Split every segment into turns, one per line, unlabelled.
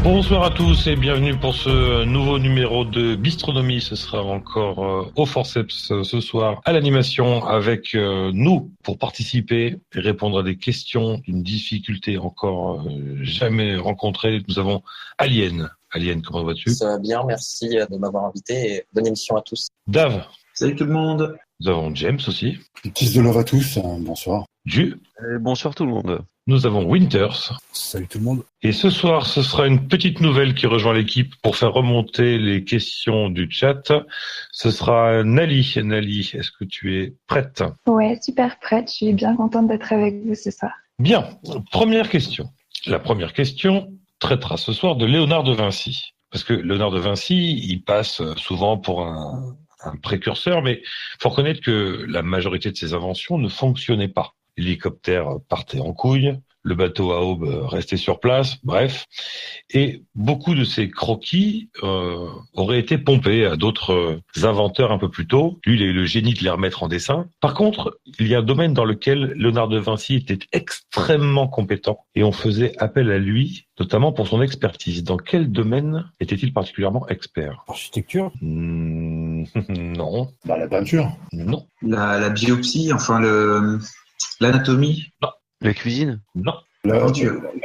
Bonsoir à tous et bienvenue pour ce nouveau numéro de Bistronomie. Ce sera encore au forceps ce soir à l'animation avec nous pour participer et répondre à des questions d'une difficulté encore jamais rencontrée. Nous avons Alien. Alien, comment vas-tu?
Ça va bien, merci de m'avoir invité et bonne émission à tous.
Dave.
Salut tout le monde.
Nous avons James aussi.
Peace de love à tous, bonsoir.
Ju.
Bonsoir tout le monde.
Nous avons Winters.
Salut tout le monde.
Et ce soir, ce sera une petite nouvelle qui rejoint l'équipe pour faire remonter les questions du chat. Ce sera Nali. Nali, est-ce que tu es prête?
Ouais, super prête. Je suis bien contente d'être avec vous ce soir.
Bien. Première question. La première question traitera ce soir de Léonard de Vinci. Parce que Léonard de Vinci, il passe souvent pour un précurseur, mais il faut reconnaître que la majorité de ses inventions ne fonctionnaient pas. L'hélicoptère partait en couille, le bateau à aube restait sur place, bref. Et beaucoup de ces croquis auraient été pompés à d'autres inventeurs un peu plus tôt. Lui, il a eu le génie de les remettre en dessin. Par contre, il y a un domaine dans lequel Léonard de Vinci était extrêmement compétent et on faisait appel à lui, notamment pour son expertise. Dans quel domaine était-il particulièrement expert?
Architecture?
Non.
La peinture?
Non.
La biopsie, enfin l'anatomie.
Non.
La cuisine?
Non.
La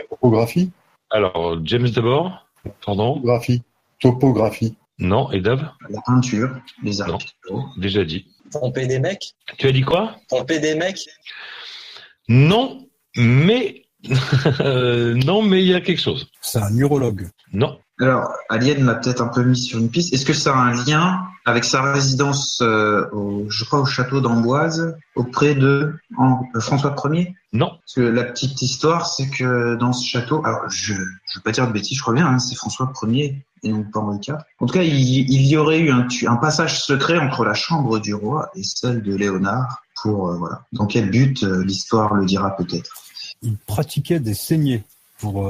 topographie?
Alors, James d'abord. Pardon.
Topographie.
Non. Et Dave?
La peinture, les arts.
Non. Déjà dit.
Pomper des mecs?
Tu as dit quoi?
Pomper des mecs?
Non, mais non, mais il y a quelque chose.
C'est un urologue.
Non.
Alors, Alien m'a peut-être un peu mis sur une piste. Est-ce que ça a un lien avec sa résidence, je crois, au château d'Amboise, auprès de François Ier?
Non.
Parce que la petite histoire, c'est que dans ce château, alors je veux pas dire de bêtises, je crois bien, hein, c'est François Ier et non pas Henri IV. En tout cas, il y aurait eu un passage secret entre la chambre du roi et celle de Léonard. Voilà. Dans quel but, l'histoire le dira peut-être.
Il pratiquait des saignées pour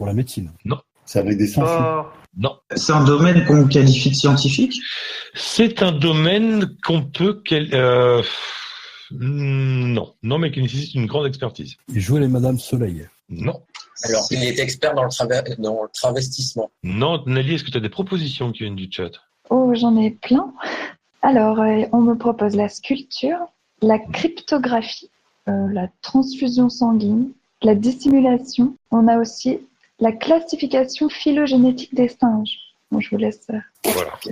la médecine.
Non.
C'est avec des sangsues.
Non.
C'est un domaine qu'on qualifie de scientifique?
C'est un domaine qu'on peut... Non, mais qui nécessite une grande expertise.
Il jouait les Madame Soleil.
Non.
Alors, il est expert dans le travestissement.
Non, Nelly, est-ce que tu as des propositions qui viennent du chat?
Oh, j'en ai plein. Alors, on me propose la sculpture, la cryptographie, la transfusion sanguine, la dissimulation. On a aussi la classification phylogénétique des singes. Bon, je vous laisse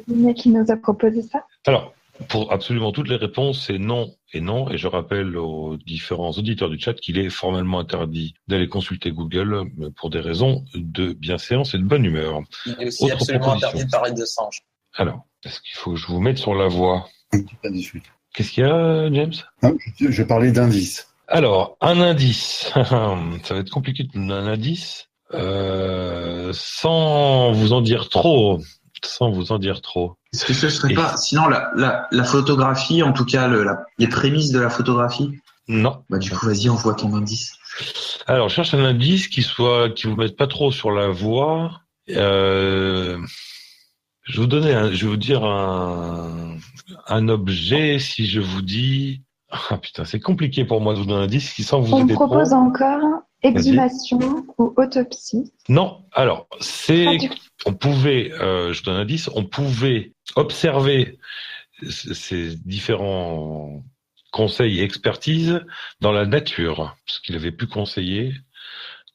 deviner qui nous a proposé ça.
Alors, pour absolument toutes les réponses, c'est non et non. Et je rappelle aux différents auditeurs du chat qu'il est formellement interdit d'aller consulter Google pour des raisons de bienséance et de bonne humeur.
Il est aussi absolument interdit de parler de singes.
Alors, est-ce qu'il faut que je vous mette sur la voie?
Pas de suite.
Qu'est-ce qu'il y a, James?
Je parlais d'indices.
Alors, un indice. Ça va être compliqué de donner un indice. Sans vous en dire trop.
Est-ce que ce serait pas, sinon la photographie, en tout cas les prémices de la photographie?
Non.
Bah du coup, vas-y, envoie ton indice.
Alors, je cherche un indice qui vous mette pas trop sur la voie. Je vais vous dire un objet. Si je vous dis, putain, c'est compliqué pour moi de vous donner un indice qui sans vous
On
aider
me propose
trop.
encore exhumation ou autopsie.
Non. Alors, on pouvait, je donne un indice, on pouvait observer ces différents conseils et expertises dans la nature, ce qu'il avait pu conseiller,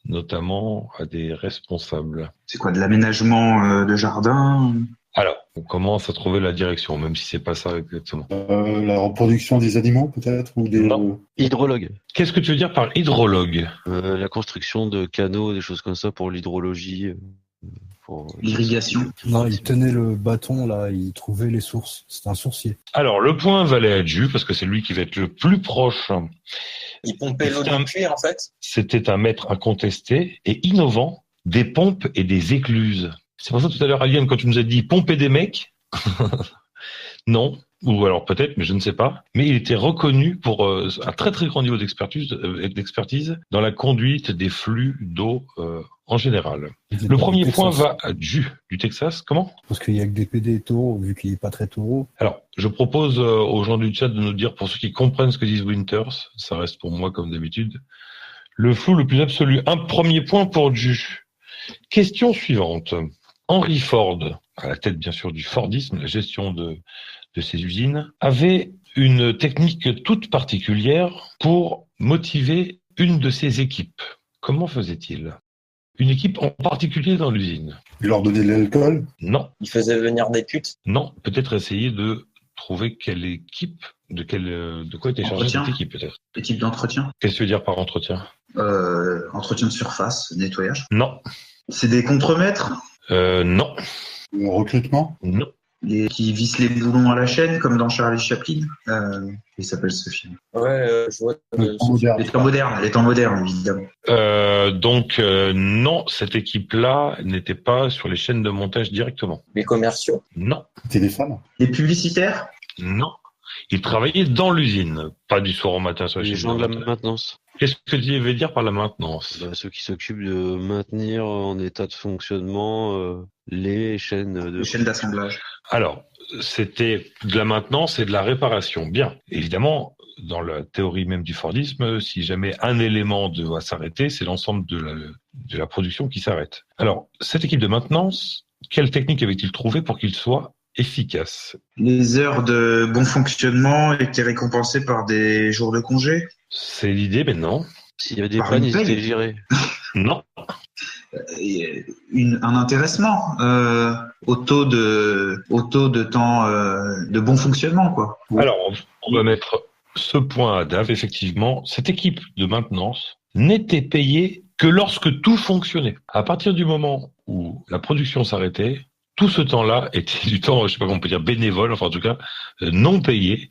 notamment à des responsables.
C'est quoi, de l'aménagement de jardin?
Alors, on commence à trouver la direction, même si c'est pas ça exactement.
La reproduction des animaux, peut-être, ou des...
Non.
Hydrologue.
Qu'est-ce que tu veux dire par hydrologue?
La construction de canaux, des choses comme ça pour l'hydrologie.
L'irrigation.
Non, il tenait le bâton, là, il trouvait les sources. C'était un sourcier.
Alors, le point va aller à Ju, parce que c'est lui qui va être le plus proche.
Il pompait l'eau du puits, en fait.
C'était un maître incontesté et innovant des pompes et des écluses. C'est pour ça tout à l'heure, Alien, quand tu nous as dit pomper des mecs, non, ou alors peut-être, mais je ne sais pas. Mais il était reconnu pour un très très grand niveau d'expertise dans la conduite des flux d'eau en général. Le premier point va à Ju du Texas. Comment?
Parce qu'il y a que des PD taureaux, vu qu'il n'est pas très taureau.
Alors, je propose aux gens du chat de nous dire, pour ceux qui comprennent ce que disent Winters, ça reste pour moi comme d'habitude, le flou le plus absolu. Un premier point pour Ju. Question suivante. Henry Ford, à la tête bien sûr du Fordisme, la gestion de ces usines, avait une technique toute particulière pour motiver une de ses équipes. Comment faisait-il? Une équipe en particulier dans l'usine?
Il leur donnait de l'alcool.
Non,
Il faisait venir des putes.
non. Peut-être essayer de trouver quelle équipe, de quoi était chargée
Entretien.
cette équipe peut-être.
Équipe d'entretien.
Qu'est-ce que tu veux dire par entretien?
Entretien de surface, nettoyage.
Non,
C'est des contremaîtres
non,
Le recrutement.
non.
qui vissent les boulons à la chaîne, comme dans Charlie Chaplin. Il s'appelle ce film.
Ouais, je vois.
Le temps moderne.
Les temps modernes, évidemment.
Donc non, cette équipe-là n'était pas sur les chaînes de montage directement.
Les commerciaux.
Non,
Téléphone.
Les publicitaires.
non. Ils travaillaient dans l'usine, pas du soir au matin sur les
Les
chaînes
gens de la
montage.
maintenance.
Qu'est-ce que tu veux dire par la maintenance?
Bah, ceux qui s'occupent de maintenir en état de fonctionnement les chaînes de...
Les chaînes d'assemblage.
Alors, c'était de la maintenance et de la réparation. Bien. Évidemment, dans la théorie même du Fordisme, si jamais un élément doit s'arrêter, c'est l'ensemble de la production qui s'arrête. Alors, cette équipe de maintenance, quelle technique avait-il trouvé pour qu'il soit efficace?
Les heures de bon fonctionnement étaient récompensées par des jours de congé.
C'est l'idée, mais non.
S'il y avait des
Par
pannes,
une
ils
paye.
étaient virés.
Non.
Et un intéressement au taux de temps de bon fonctionnement, quoi.
Alors, on va mettre ce point à DAF. Effectivement, cette équipe de maintenance n'était payée que lorsque tout fonctionnait. À partir du moment où la production s'arrêtait, tout ce temps-là était du temps, je sais pas comment on peut dire, bénévole, enfin en tout cas non payé,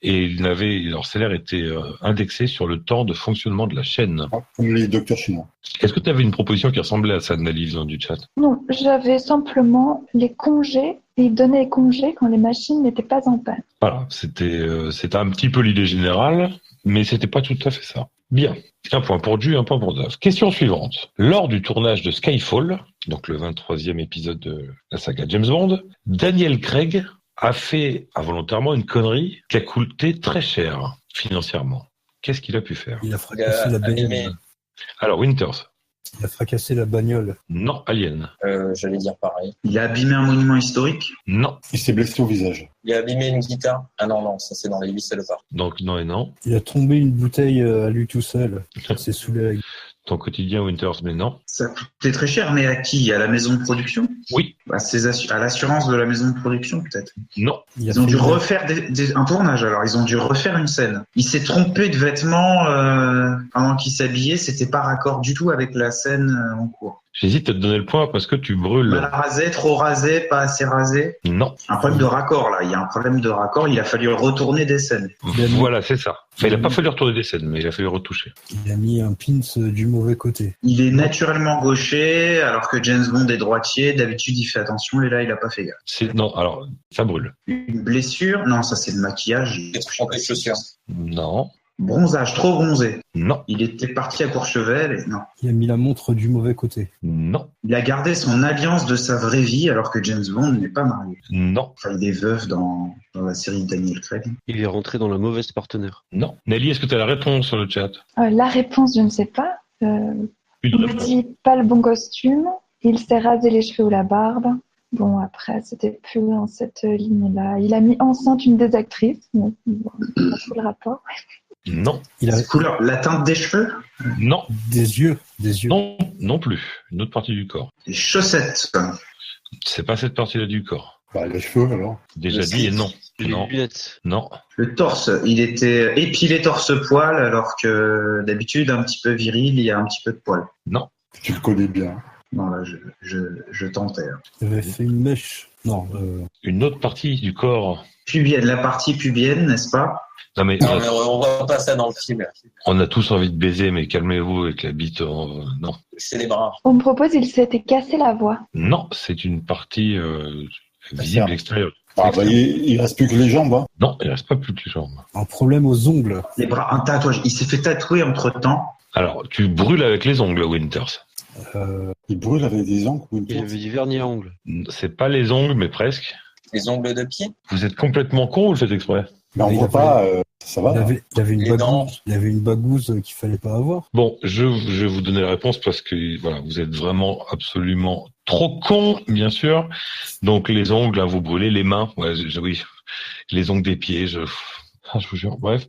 et leur salaire était indexé sur le temps de fonctionnement de la chaîne.
Comme les docteurs chinois.
Est-ce que tu avais une proposition qui ressemblait à ça, Annalise, dans du chat?
Non, j'avais simplement les congés, et ils donnaient les congés quand les machines n'étaient pas en panne.
Voilà, c'était un petit peu l'idée générale, mais c'était pas tout à fait ça. Bien. Un point pour Ju, un point pour Dave. Question suivante. Lors du tournage de Skyfall, donc le 23e épisode de la saga James Bond, Daniel Craig a fait involontairement une connerie qui a coûté très cher financièrement. Qu'est-ce qu'il a pu faire?
Il a fracassé la
Abîmé.
bagnole.
Alors, Winters.
Il a fracassé la bagnole.
Non. Alien.
J'allais dire pareil.
Il a abîmé un monument historique.
Non.
Il s'est blessé au visage.
Il a abîmé une guitare. Ah non, ça c'est dans les 8 salopards.
Donc, non et non.
Il a tombé une bouteille à lui tout seul. Il s'est saoulé la gueule.
Ton quotidien, Winters, mais non.
Ça coûtait très cher, mais à qui? À la maison de production?
Oui.
À l'assurance de la maison de production, peut-être.
Non.
Il a
Ils ont
fait
dû
une-
refaire un tournage, alors. Ils ont dû refaire une scène. Il s'est trompé de vêtements pendant qu'il s'habillait. C'était pas raccord du tout avec la scène en cours.
J'hésite à te donner le point parce que tu brûles.
Mal rasé, trop rasé, pas assez rasé.
Non.
Un problème de raccord, là. Il y a un problème de raccord. Il a fallu retourner des scènes.
Il a mis-
Voilà, c'est ça. Enfin, il n'a pas fallu retourner des scènes, mais il a fallu retoucher.
Il a mis un pins du mauvais côté.
Il est naturellement gaucher, alors que James Bond est droitier. D'habitude, il fait attention, et là, il a pas fait gaffe.
Non, alors, ça brûle.
Une blessure? Non, ça, c'est le maquillage.
Il a trompé de chaussures.
Non.
Bronzage, trop bronzé.
Non.
Il était parti à Courchevel et non.
Il a mis la montre du mauvais côté.
Non.
Il a gardé son alliance de sa vraie vie alors que James Bond n'est pas marié.
Non.
Enfin, il est veuf dans la série de Daniel Craig.
Il est rentré dans la mauvaise partenaire.
Non. Nelly, est-ce que tu as la réponse sur le chat?
La réponse, je ne sais pas.
Une
Il me
réponse.
dit pas le bon costume. Il s'est rasé les cheveux ou la barbe. Bon, après, c'était plus dans cette ligne-là. Il a mis enceinte une des actrices. Bon, pas tout le rapport.
Non.
Il a
La teinte des cheveux,
Non.
des yeux. Des yeux.
Non. Non plus. Une autre partie du corps.
les chaussettes.
C'est pas cette partie-là du corps.
Bah, les cheveux, alors.
Déjà
Le
dit et
slip.
non.
Les
Non.
lunettes.
Non.
Le torse, il était épilé torse-poil alors que d'habitude, un petit peu viril, il y a un petit peu de poil.
Non.
Tu le connais bien.
Non, là, je tentais.
Il avait fait une mèche. Non,
Une autre partie du corps.
Pubienne, la partie pubienne, n'est-ce pas?
Non mais
Non, mais on voit pas ça dans le film.
on a tous envie de baiser, mais calmez-vous avec la bite. Non.
C'est les bras.
On me propose, il s'était cassé la voix.
Non, c'est une partie visible
ferme.
extérieure.
Ah, bah, il reste plus que les jambes, hein.
Non, il reste pas plus que les jambes.
un problème aux ongles.
Les bras, un tatouage. Il s'est fait tatouer entre-temps.
Alors, tu brûles avec les ongles, Winters.
Il brûle avec des ongles ou une
Il
tour.
avait du vernis à ongles.
C'est pas les ongles, mais presque.
Les ongles de pied.
Vous êtes complètement con ou le faites exprès?
Mais on
Il
voit
a
pas, Ça va.
Il y avait une
Les dents.
bagouze, il y avait une bagouze qu'il fallait pas avoir.
Bon, je vais vous donner la réponse parce que voilà, vous êtes vraiment absolument trop con, bien sûr. Donc les ongles, là, vous brûlez les mains. Ouais, oui, les ongles des pieds. Je vous jure. Bref.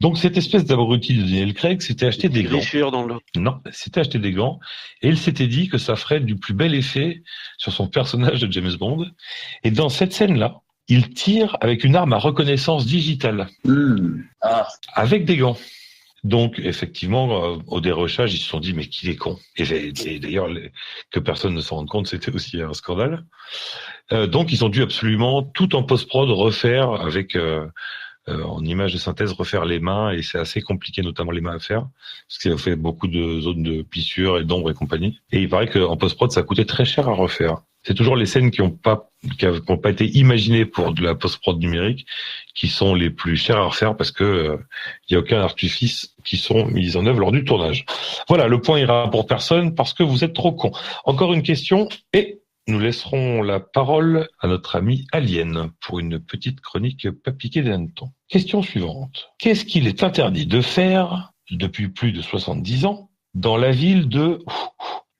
Donc cette espèce d'abruti de Daniel Craig s'était acheté des gants.
Déchire dans le dos.
Non, s'était acheté des gants et il s'était dit que ça ferait du plus bel effet sur son personnage de James Bond. Et dans cette scène-là, il tire avec une arme à reconnaissance digitale,
Ah,
avec des gants. Donc, effectivement, au dérochage, ils se sont dit, mais qu'il est con. Et d'ailleurs, que personne ne s'en rende compte, c'était aussi un scandale. Donc, ils ont dû absolument, tout en post-prod, refaire avec, en image de synthèse, refaire les mains. Et c'est assez compliqué, notamment les mains à faire, parce qu'il a fait beaucoup de zones de plissures et d'ombre et compagnie. Et il paraît qu'en post-prod, ça coûtait très cher à refaire. C'est toujours les scènes qui n'ont pas été imaginées pour de la post-prod numérique qui sont les plus chères à refaire parce que il y a aucun artifice qui sont mis en œuvre lors du tournage. Voilà, le point ira pour personne parce que vous êtes trop cons. Encore une question et nous laisserons la parole à notre ami Alien pour une petite chronique pas piquée des hannetons. Question suivante. Qu'est-ce qu'il est interdit de faire depuis plus de 70 ans dans la ville de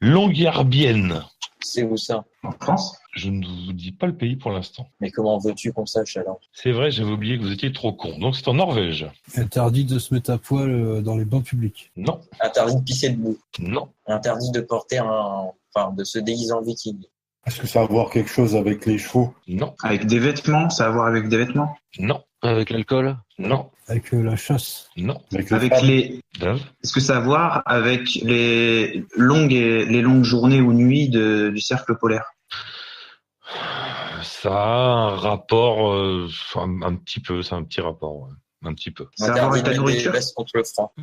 Longyearbyen?
c'est où ça?
En France?
Je ne vous dis pas le pays pour l'instant.
Mais comment veux-tu qu'on sache alors?
C'est vrai, j'avais oublié que vous étiez trop con. Donc c'est en Norvège.
Interdit de se mettre à poil dans les bains publics.
Non,
Interdit de pisser debout.
non,
Interdit de porter de se déguiser en viking.
Est-ce que ça a à voir quelque chose avec les chevaux?
non,
Avec des vêtements? Ça a à voir avec des vêtements?
non,
Avec l'alcool?
non,
Avec la chasse.
non.
Avec les
Avec
femmes?
les...
Dave?
Est-ce que ça a à voir avec les longues journées ou nuits du cercle polaire?
Ça a un rapport, un petit peu, c'est un petit rapport, ouais. Un petit peu.
Ça a à voir
Interdit
avec
de
la
mettre des
nourriture?
vestes contre le froid.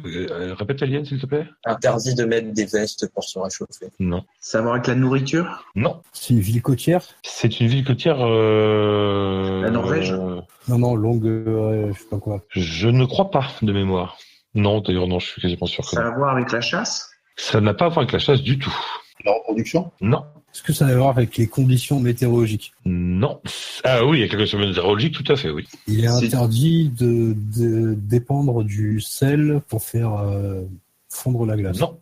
Répète Alien, s'il te plaît.
Interdit de mettre des vestes pour se réchauffer.
Non,
Ça a à voir avec la nourriture?
non.
C'est une ville côtière.
C'est une ville côtière.
La Norvège?
Non, longue, je sais pas quoi.
Je ne crois pas de mémoire. Non, d'ailleurs non, je suis quasiment sûr que
Ça a
non.
à voir avec la chasse?
Ça n'a pas à voir avec la chasse du tout.
La reproduction?
Non.
Est-ce que ça a à voir avec les conditions météorologiques?
Non. Ah oui, il y a quelque chose de météorologique, tout à fait, oui.
Il est
C'est-
interdit de dépendre du sel pour faire fondre la glace.
Non.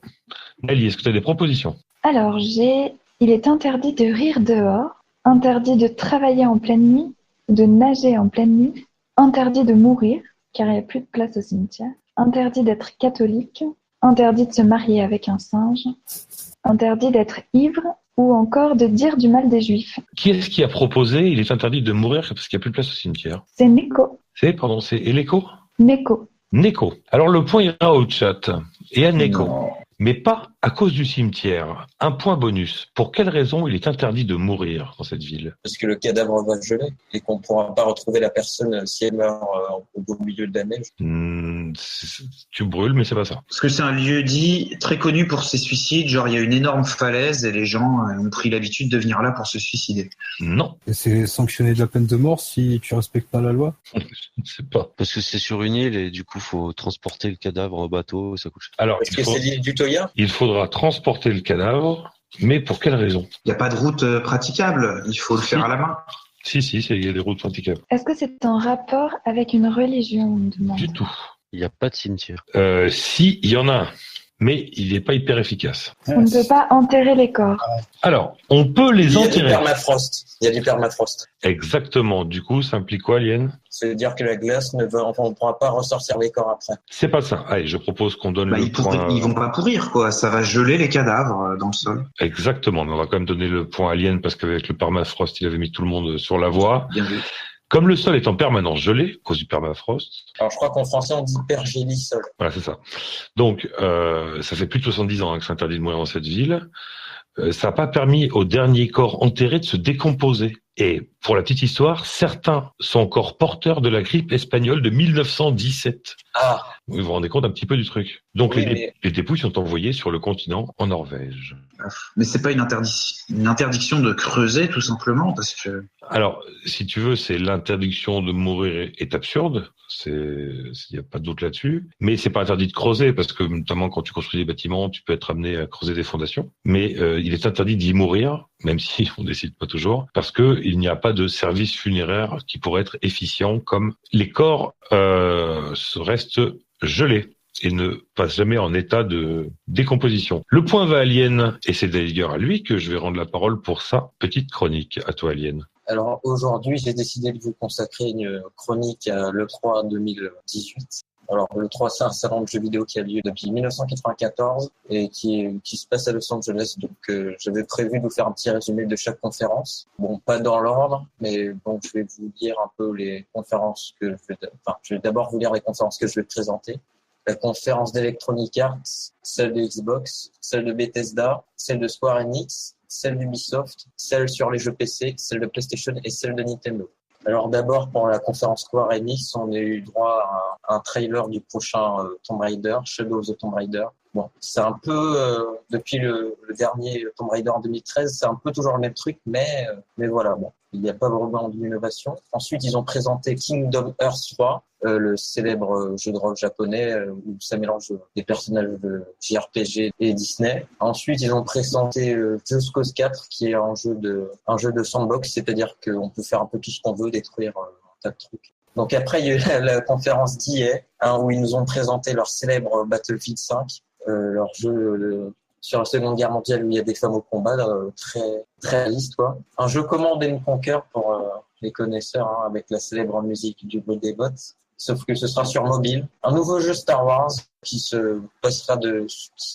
Nelly, est-ce que tu as des propositions?
Alors, il est interdit de rire dehors, interdit de travailler en pleine nuit, de nager en pleine nuit, interdit de mourir, car il n'y a plus de place au cimetière, interdit d'être catholique, interdit de se marier avec un singe, interdit d'être ivre, ou encore de dire du mal des juifs.
Qui est-ce qui a proposé il est interdit de mourir parce qu'il n'y a plus de place au cimetière?
C'est Neko.
C'est Eleko?
Neko.
Neko. Alors le point ira au chat et à Neko.
Non.
Mais pas à cause du cimetière. Un point bonus. Pour quelle raison il est interdit de mourir dans cette ville?
Parce que le cadavre va geler et qu'on ne pourra pas retrouver la personne si elle meurt au beau milieu de la neige.
Tu brûles, mais c'est pas ça.
Parce que c'est un lieu dit très connu pour ses suicides. Genre, il y a une énorme falaise et les gens ont pris l'habitude de venir là pour se suicider.
Non,
Et c'est sanctionné de la peine de mort si tu respectes pas la loi?
je ne sais pas.
Parce que c'est sur une île et du coup, faut transporter le cadavre en bateau et ça coûte cher.
Alors,
Est-ce que c'est l'île du Toya?
il faudra transporter le cadavre, mais pour quelle raison?
Il n'y a pas de route praticable. Il faut le faire à la main.
Si, il y a des routes praticables.
Est-ce que c'est en rapport avec une religion, on me demande?
Du tout.
Il n'y a pas de cimetière.
Si, il y en a un, mais il n'est pas hyper efficace.
On ne peut pas enterrer les corps.
Alors, on peut les
Il y a du
enterrer.
permafrost. Il y a du permafrost.
Exactement. Du coup, ça implique quoi, Liane?
C'est-à-dire que la glace on ne pourra pas ressortir les corps après.
C'est pas ça. Allez, je propose qu'on donne
Bah,
le
ils
point.
vont pas pourrir, quoi. Ça va geler les cadavres dans le sol.
Exactement. Mais on va quand même donner le point à Liane parce qu'avec le permafrost, il avait mis tout le monde sur la voie.
Bien vu.
Comme le sol est en permanence gelé, à cause du permafrost,
Alors je crois qu'en français on dit pergélisol.
voilà, c'est ça. Donc, ça fait plus de 70 ans que c'est interdit de mourir dans cette ville. Ça n'a pas permis aux derniers corps enterrés de se décomposer. Et pour la petite histoire, certains sont encore porteurs de la grippe espagnole de 1917.
Ah,
Vous vous rendez compte un petit peu du truc. Donc
Oui,
les dépouilles sont envoyées sur le continent en Norvège.
Mais c'est pas une interdiction de creuser, tout simplement, parce que...
Alors, si tu veux, c'est l'interdiction de mourir est absurde. Il n'y a pas de doute là-dessus. Mais c'est pas interdit de creuser parce que notamment quand tu construis des bâtiments, tu peux être amené à creuser des fondations. Mais il est interdit d'y mourir, même si on décide pas toujours, parce que il n'y a pas de service funéraire qui pourrait être efficient, comme les corps restent gelés et ne passe jamais en état de décomposition. Le point va à Alien, et c'est d'ailleurs à lui que je vais rendre la parole pour sa petite chronique. À toi, Alien.
Alors aujourd'hui, j'ai décidé de vous consacrer une chronique à l'E3 2018. Alors l'E3, c'est un salon de jeux vidéo qui a lieu depuis 1994 et qui se passe à Los Angeles. Donc j'avais prévu de vous faire un petit résumé de chaque conférence. Bon, pas dans l'ordre, mais bon, je vais vous lire un peu les conférences je vais d'abord vous lire les conférences que je vais présenter. La conférence d'Electronic Arts, celle de Xbox, celle de Bethesda, celle de Square Enix, celle d'Ubisoft, celle sur les jeux PC, celle de PlayStation et celle de Nintendo. Alors d'abord, pour la conférence Square Enix, on a eu droit à un trailer du prochain Tomb Raider, Shadow of the Tomb Raider. Bon, c'est un peu, depuis le dernier Tomb Raider en 2013, c'est un peu toujours le même truc, mais voilà, bon, il n'y a pas vraiment d'innovation. Ensuite, ils ont présenté Kingdom Hearts 3, le célèbre jeu de rôle japonais où ça mélange des personnages de JRPG et Disney. Ensuite, ils ont présenté Just Cause 4, qui est un jeu de sandbox, c'est-à-dire qu'on peut faire un peu tout ce qu'on veut, détruire un tas de trucs. Donc après, il y a eu la conférence d'EA, où ils nous ont présenté leur célèbre Battlefield 5, leur jeu sur la Seconde Guerre mondiale où il y a des femmes au combat, très très réaliste, quoi. Un jeu Command and Conquer pour les connaisseurs, avec la célèbre musique du bruit des bottes. Sauf que ce sera sur mobile. Un nouveau jeu Star Wars qui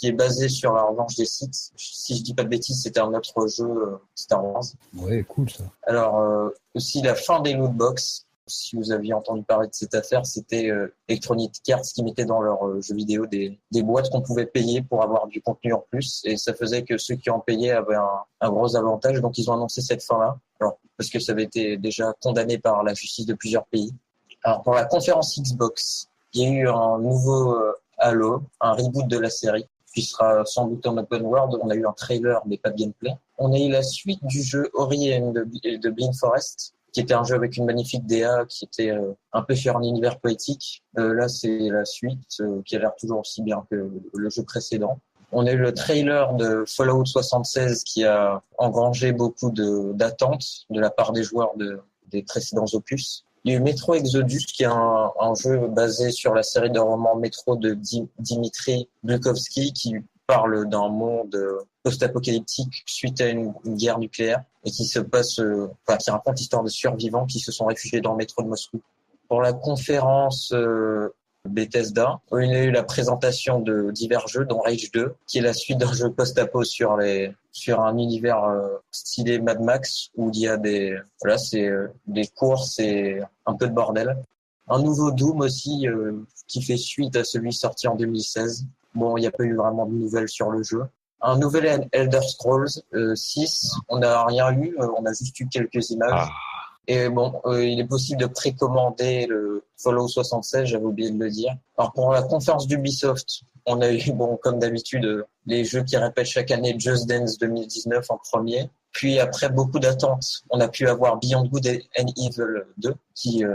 est basé sur la revanche des Sith. Si je dis pas de bêtises, c'était un autre jeu Star Wars.
Ouais, cool ça.
Alors aussi la fin des loot box. Si vous aviez entendu parler de cette affaire, c'était Electronic Arts qui mettait dans leurs jeux vidéo des boîtes qu'on pouvait payer pour avoir du contenu en plus, et ça faisait que ceux qui en payaient avaient un gros avantage. Donc ils ont annoncé cette fin-là, alors parce que ça avait été déjà condamné par la justice de plusieurs pays. Alors pour la conférence Xbox, il y a eu un nouveau Halo, un reboot de la série, qui sera sans doute en open world. On a eu un trailer mais pas de gameplay. On a eu la suite du jeu Ori and the Blind Forest, qui était un jeu avec une magnifique DA, qui était un peu sur un univers poétique. Là, c'est la suite, qui a l'air toujours aussi bien que le jeu précédent. On a eu le trailer de Fallout 76 qui a engrangé beaucoup d'attentes de la part des joueurs des précédents opus. Il y a eu Metro Exodus, qui est un jeu basé sur la série de romans Metro de Dimitri Glukhovsky, qui parle d'un monde post-apocalyptique suite à une guerre nucléaire et qui qui raconte l'histoire de survivants qui se sont réfugiés dans le métro de Moscou. Pour la conférence Bethesda, il y a eu la présentation de divers jeux, dont Rage 2, qui est la suite d'un jeu post-apo sur un univers stylé Mad Max, où il y a des courses et un peu de bordel. Un nouveau Doom aussi, qui fait suite à celui sorti en 2016. Bon, il n'y a pas eu vraiment de nouvelles sur le jeu. Un nouvel Elder Scrolls 6, on n'a rien eu, on a juste eu quelques images. Et bon, il est possible de précommander le Fallout 76, j'avais oublié de le dire. Alors pour la conférence d'Ubisoft, on a eu, comme d'habitude, les jeux qui répètent chaque année, Just Dance 2019 en premier. Puis après beaucoup d'attentes, on a pu avoir Beyond Good and Evil 2, il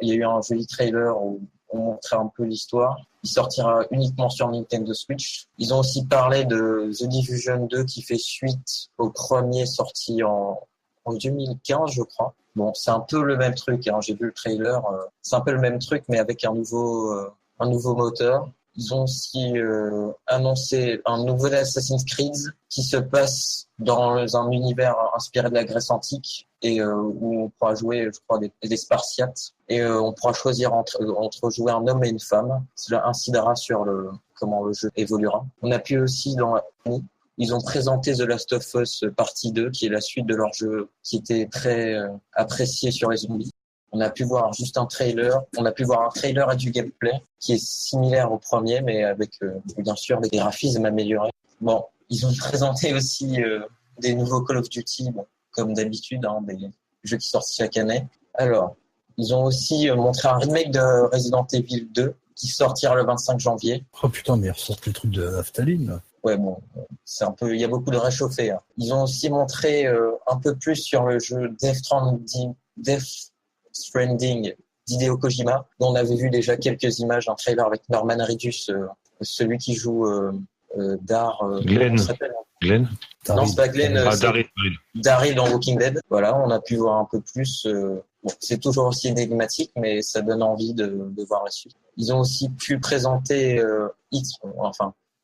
y a eu un joli trailer où on montrait un peu l'histoire. Il sortira uniquement sur Nintendo Switch. Ils ont aussi parlé de The Division 2 qui fait suite au premier sorti en 2015, je crois. Bon, c'est un peu le même truc, j'ai vu le trailer. C'est un peu le même truc, mais avec un nouveau moteur. Ils ont aussi annoncé un nouvel Assassin's Creed qui se passe dans un univers inspiré de la Grèce antique et où on pourra jouer, je crois, des Spartiates. Et on pourra choisir entre jouer un homme et une femme. Cela incidera sur comment le jeu évoluera. On a pu aussi ils ont présenté The Last of Us Partie 2, qui est la suite de leur jeu qui était très apprécié sur les zombies. On a pu voir juste un trailer. On a pu voir un trailer et du gameplay qui est similaire au premier, mais avec bien sûr des graphismes améliorés. Bon, ils ont présenté aussi des nouveaux Call of Duty, comme d'habitude, des jeux qui sortent chaque année. Alors, ils ont aussi montré un remake de Resident Evil 2 qui sortira le 25 janvier.
Oh putain, mais ils ressortent les trucs de Naftaline.
Ouais, bon, c'est un peu, il y a beaucoup de réchauffé. Hein. Ils ont aussi montré un peu plus sur le jeu Death Stranding d'Hideo Kojima, dont on avait vu déjà quelques images, un trailer avec Norman Reedus, celui qui joue
Glenn. Glenn
Non, c'est pas Glenn,
Daryl.
Daryl dans Walking Dead. Voilà, on a pu voir un peu plus. Bon, c'est toujours aussi énigmatique, mais ça donne envie de voir la suite. Ils ont aussi pu présenter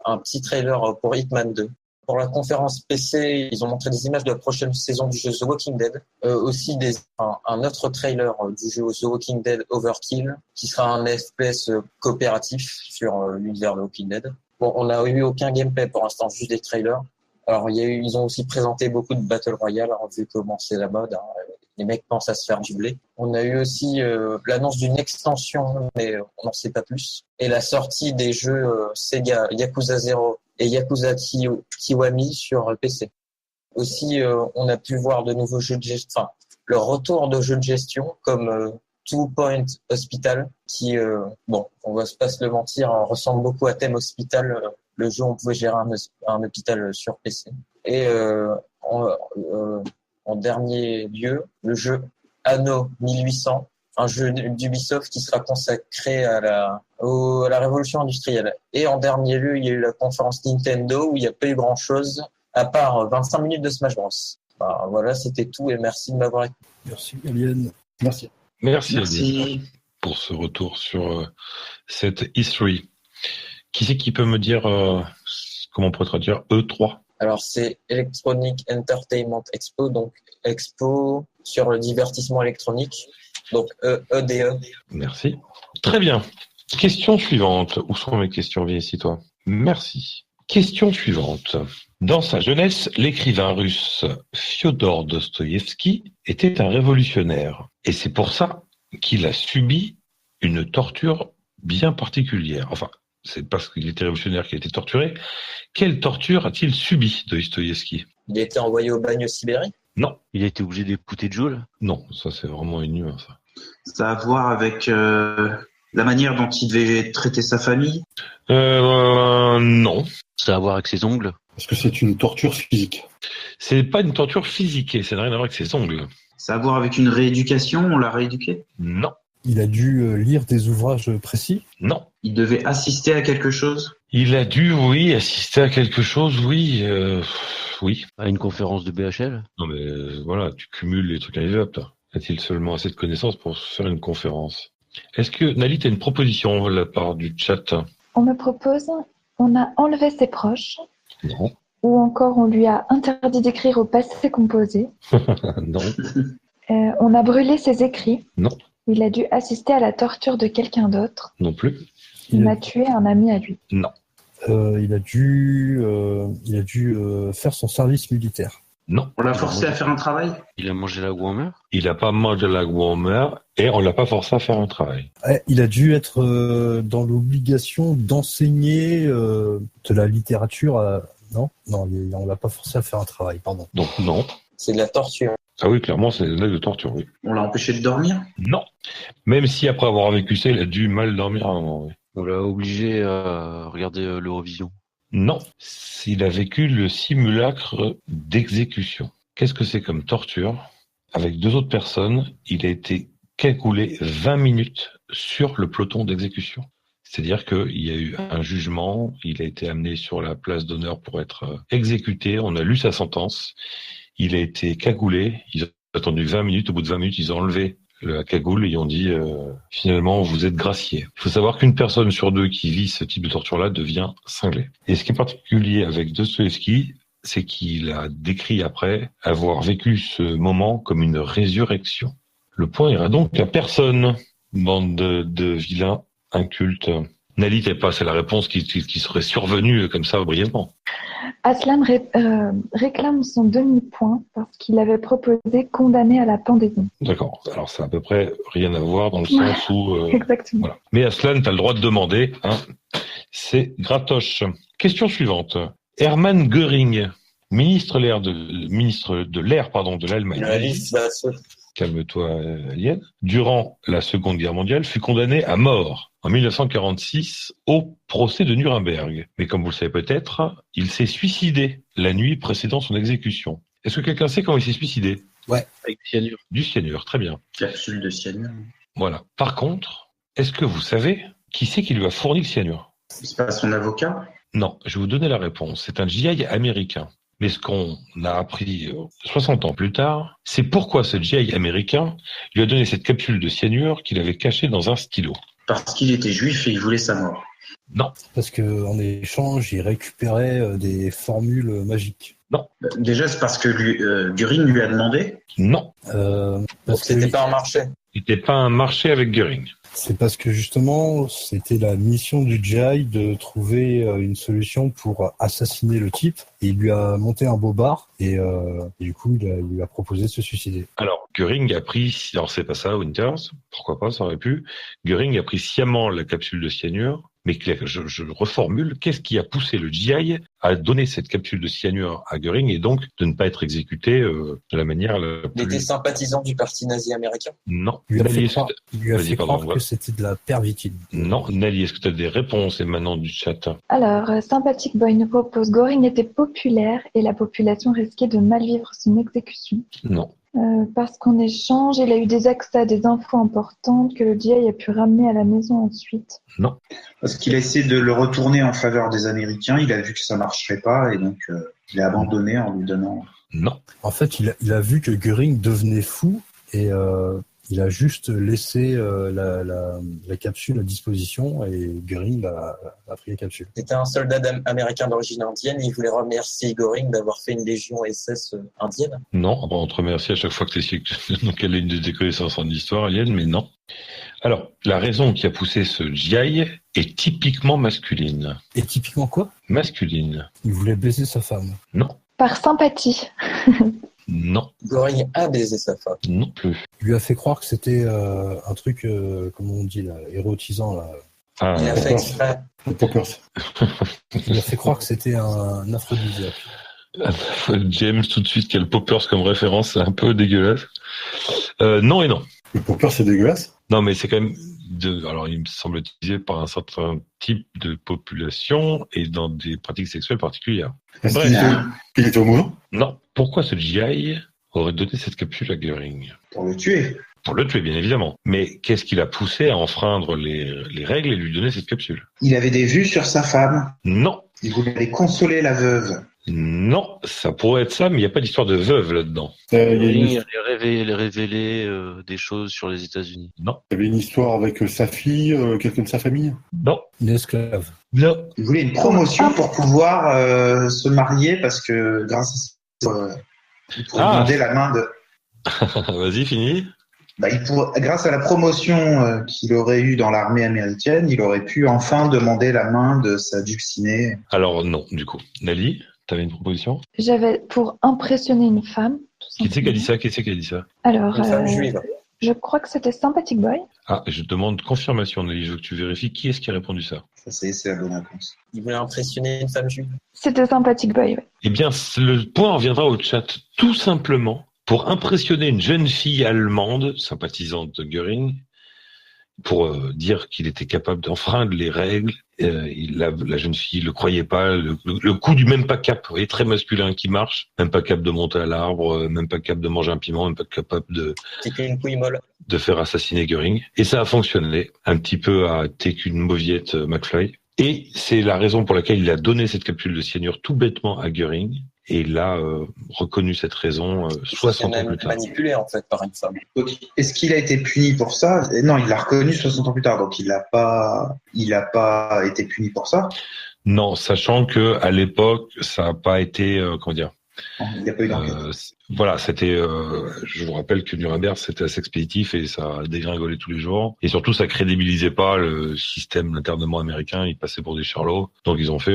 un petit trailer pour Hitman 2. Pour la conférence PC, ils ont montré des images de la prochaine saison du jeu The Walking Dead. Aussi un autre trailer du jeu The Walking Dead Overkill, qui sera un FPS coopératif sur l'univers de Walking Dead. Bon, on n'a eu aucun gameplay pour l'instant, juste des trailers. Alors, ils ont aussi présenté beaucoup de Battle Royale, vu comment c'est la mode. Hein. Les mecs pensent à se faire du blé. On a eu aussi l'annonce d'une extension, mais on n'en sait pas plus. Et la sortie des jeux Sega Yakuza 0 et Yakuza Kiwami sur PC. Aussi, on a pu voir de nouveaux jeux de gestion, le retour de jeux de gestion comme Two Point Hospital, qui, on va pas se le mentir, ressemble beaucoup à Thème Hospital, le jeu où on pouvait gérer un hôpital sur PC. Et en dernier lieu, le jeu Anno 1800, un jeu d'Ubisoft qui sera consacré à la révolution industrielle. Et en dernier lieu, il y a eu la conférence Nintendo où il n'y a pas eu grand-chose, à part 25 minutes de Smash Bros. Enfin, voilà, c'était tout et merci de m'avoir écouté.
Merci, Alien.
Merci.
Merci. Alien, pour ce retour sur cette E3. Qui c'est qui peut me dire comment on pourrait traduire E3?
Alors, c'est Electronic Entertainment Expo, donc expo sur le divertissement électronique, donc EDE.
Merci. Très bien. Question suivante. Où sont mes questions? Viens ici, toi. Merci. Question suivante. Dans sa jeunesse, l'écrivain russe Fyodor Dostoïevski était un révolutionnaire. Et c'est pour ça qu'il a subi une torture bien particulière. Enfin, c'est parce qu'il était révolutionnaire qu'il a été torturé. Quelle torture a-t-il subi, Dostoïevski?
Il a été envoyé au bagne Sibérie?
Non.
Il a été obligé d'écouter Joule?
Non, ça c'est vraiment une nuance.
Ça a à voir avec la manière dont il devait traiter sa famille?
Non.
Ça a à voir avec ses ongles?
Parce que c'est une torture physique.
C'est pas une torture physique, ça n'a rien à voir avec ses ongles.
Ça a à voir avec une rééducation? On l'a rééduqué?
Non.
Il a dû lire des ouvrages précis?
Non.
Il devait assister à quelque chose?
Il a dû, oui, assister à quelque chose, oui. Oui.
À une conférence de BHL?
Non mais voilà, tu cumules les trucs arrivables, toi. A-t-il seulement assez de connaissances pour faire une conférence? Est-ce que, Nali, t'as une proposition de la part du chat?
On me propose, on a enlevé ses proches,
Non.
ou encore on lui a interdit d'écrire au passé composé.
Non.
On a brûlé ses écrits.
Non.
Il a dû assister à la torture de quelqu'un d'autre.
Non plus.
Il a tué un ami à lui.
Non.
Il a dû faire son service militaire.
Non.
On l'a forcé à faire un travail?
Il a mangé la Warmer?
Il a pas mangé la Warmer et on l'a pas forcé à faire un travail.
Il a dû être dans l'obligation d'enseigner de la littérature à... Non, on l'a pas forcé à faire un travail, pardon.
Donc non.
C'est de la torture.
Ah oui, clairement, c'est un acte de torture, oui.
On l'a empêché de dormir?
Non. Même si après avoir vécu ça, il a dû mal dormir à un moment, oui.
On l'a obligé à regarder l'Eurovision?
Non. Il a vécu le simulacre d'exécution. Qu'est-ce que c'est comme torture? Avec 2 autres personnes, il a été cagoulé 20 minutes sur le peloton d'exécution. C'est-à-dire qu'il y a eu un jugement, il a été amené sur la place d'honneur pour être exécuté, on a lu sa sentence, il a été cagoulé, ils ont attendu 20 minutes, au bout de 20 minutes, ils ont enlevé la cagoule et ils ont dit finalement vous êtes gracié. Il faut savoir qu'une personne sur 2 qui vit ce type de torture-là devient cinglée. Et ce qui est particulier avec Dostoïevski, c'est qu'il a décrit après avoir vécu ce moment comme une résurrection. Le point ira donc à personne, bande de vilains incultes. Nali, t'es pas, c'est la réponse qui serait survenue comme ça brièvement.
Aslam réclame son demi-point parce qu'il avait proposé condamné à la pandémie.
D'accord. Alors, c'est à peu près rien à voir dans le sens où...
Exactement.
Voilà. Mais Aslan, t'as le droit de demander. Hein. C'est gratoche. Question suivante. Hermann Göring, ministre de l'air de l'Allemagne.
La liste va se...
Calme-toi, Alien. Durant la Seconde Guerre mondiale, fut condamné à mort en 1946 au procès de Nuremberg. Mais comme vous le savez peut-être, il s'est suicidé la nuit précédant son exécution. Est-ce que quelqu'un sait comment il s'est suicidé?
Avec cyanure.
Du cyanure, très bien.
Capsule de cyanure.
Voilà. Par contre, est-ce que vous savez qui c'est qui lui a fourni le cyanure?
C'est pas son avocat?
Non, je vais vous donner la réponse. C'est un GI américain. Mais ce qu'on a appris 60 ans plus tard, c'est pourquoi ce GI américain lui a donné cette capsule de cyanure qu'il avait cachée dans un stylo.
Parce qu'il était juif et il voulait sa mort.
Non,
Parce qu'en échange, il récupérait des formules magiques.
Déjà, c'est parce que Göring lui a demandé.
non.
Donc
Parce que
c'était pas un marché.
Il n'était pas un marché avec Göring.
c'est parce que justement, c'était la mission du GI de trouver une solution pour assassiner le type. Et il lui a monté un beau bar et du coup, il lui a proposé de se suicider.
Alors, Göring a pris, alors c'est pas ça, Winters, pourquoi pas, ça aurait pu. Göring a pris sciemment la capsule de cyanure, mais je reformule, qu'est-ce qui a poussé le GI à donner cette capsule de cyanure à Göring et donc de ne pas être exécuté de la manière la
Il était
plus...
sympathisant du parti nazi américain.
Non.
Il lui a
Nelly,
fait
est-ce que
croire, il lui a
Vas-y,
fait
pardon,
croire
ouais.
que c'était de la pervitine.
Non, Nelly, est-ce que tu as des réponses émanant du chat?
Alors, Sympathique Boy nous propose Göring était populaire et la population risquait de mal vivre son exécution.
Non.
Parce qu'en échange, il a eu des accès à des infos importantes que le GI a pu ramener à la maison ensuite.
Non.
Parce qu'il a essayé de le retourner en faveur des Américains. Il a vu que ça marcherait pas et donc il a abandonné en lui donnant.
Non.
En fait, il a vu que Göring devenait fou et il a juste laissé la capsule à disposition et Göring a pris la capsule.
C'était un soldat américain d'origine indienne. Il voulait remercier Göring d'avoir fait une légion SS indienne.
Non, on te remercie à chaque fois que tu essaies quelle est une de tes connaissances en histoire, Alienne, mais non. Alors, la raison qui a poussé ce GI est typiquement masculine.
Et typiquement quoi?
Masculine.
Il voulait baiser sa femme.
Non.
Par sympathie.
Non.
Göring a baisé sa femme.
Non plus.
Il lui a fait croire que c'était un truc, comment on dit, là, érotisant. Là.
Ah,
Il a fait exprès.
Le poppers.
Il lui a fait croire que c'était un aphrodisiaque.
James, tout de suite, quel poppers comme référence, c'est un peu dégueulasse. Non et non.
Le poppers, c'est dégueulasse.
Non, mais c'est quand même alors il me semble utilisé par un certain type de population et dans des pratiques sexuelles particulières.
Est-ce
Bref.
qu'il était homo?
Non. Pourquoi ce GI aurait donné cette capsule à Göring?
Pour le tuer.
Pour le tuer, bien évidemment. Mais qu'est-ce qui l'a poussé à enfreindre les règles et lui donner cette capsule?
Il avait des vues sur sa femme.
Non.
Il voulait aller consoler la veuve.
Non, ça pourrait être ça, mais il n'y a pas d'histoire de veuve là-dedans.
Il y a
Göring allait révéler des choses sur les États-Unis.
Non.
il y avait une histoire avec sa fille, quelqu'un de sa famille.
Non.
Une esclave.
Non.
Il voulait une promotion pour pouvoir se marier parce que grâce à ça, il pourrait demander la main de.
Vas-y, fini.
Grâce à la promotion qu'il aurait eue dans l'armée américaine, il aurait pu enfin demander la main de sa dulcinée.
Alors non, du coup. Nali, t'avais une proposition?
J'avais pour impressionner une femme. Tout
Qui c'est qui a dit
simplement.
ça? Qui c'est qui a dit ça?
Alors,
Une femme juive.
je crois que c'était Sympathique Boy.
Ah, je demande confirmation, Nali. Je veux que tu vérifies qui est-ce qui a répondu ça.
Ça, c'est la bonne réponse.
Il voulait impressionner une femme juive.
C'était Sympathique Boy, oui.
Eh bien, le point reviendra au chat. Tout simplement, pour impressionner une jeune fille allemande, sympathisante de Göring, pour dire qu'il était capable d'enfreindre les règles. La jeune fille le croyait pas. Le coup du même pas cap, vous voyez, très masculin qui marche, même pas capable de monter à l'arbre, même pas capable de manger un piment, même pas capable
C'était une couille molle.
de faire assassiner Göring. Et ça a fonctionné, un petit peu à T'es qu'une mauviette McFly. Et c'est la raison pour laquelle il a donné cette capsule de cyanure tout bêtement à Göring. Et il a reconnu cette raison 60 ans plus tard.
Manipulé en fait par une femme.
Donc, est-ce qu'il a été puni pour ça? Non, il l'a reconnu 60 ans plus tard, donc il n'a pas été puni pour ça.
Non, sachant que à l'époque, ça n'a pas été, comment dire,
Il n'y a pas eu d'enquête.
voilà, c'était, je vous rappelle que Nuremberg, c'était assez expéditif et ça dégringolait tous les jours. Et surtout, ça crédibilisait pas le système d'internement américain. Ils passaient pour des charlots. Donc, ils ont fait...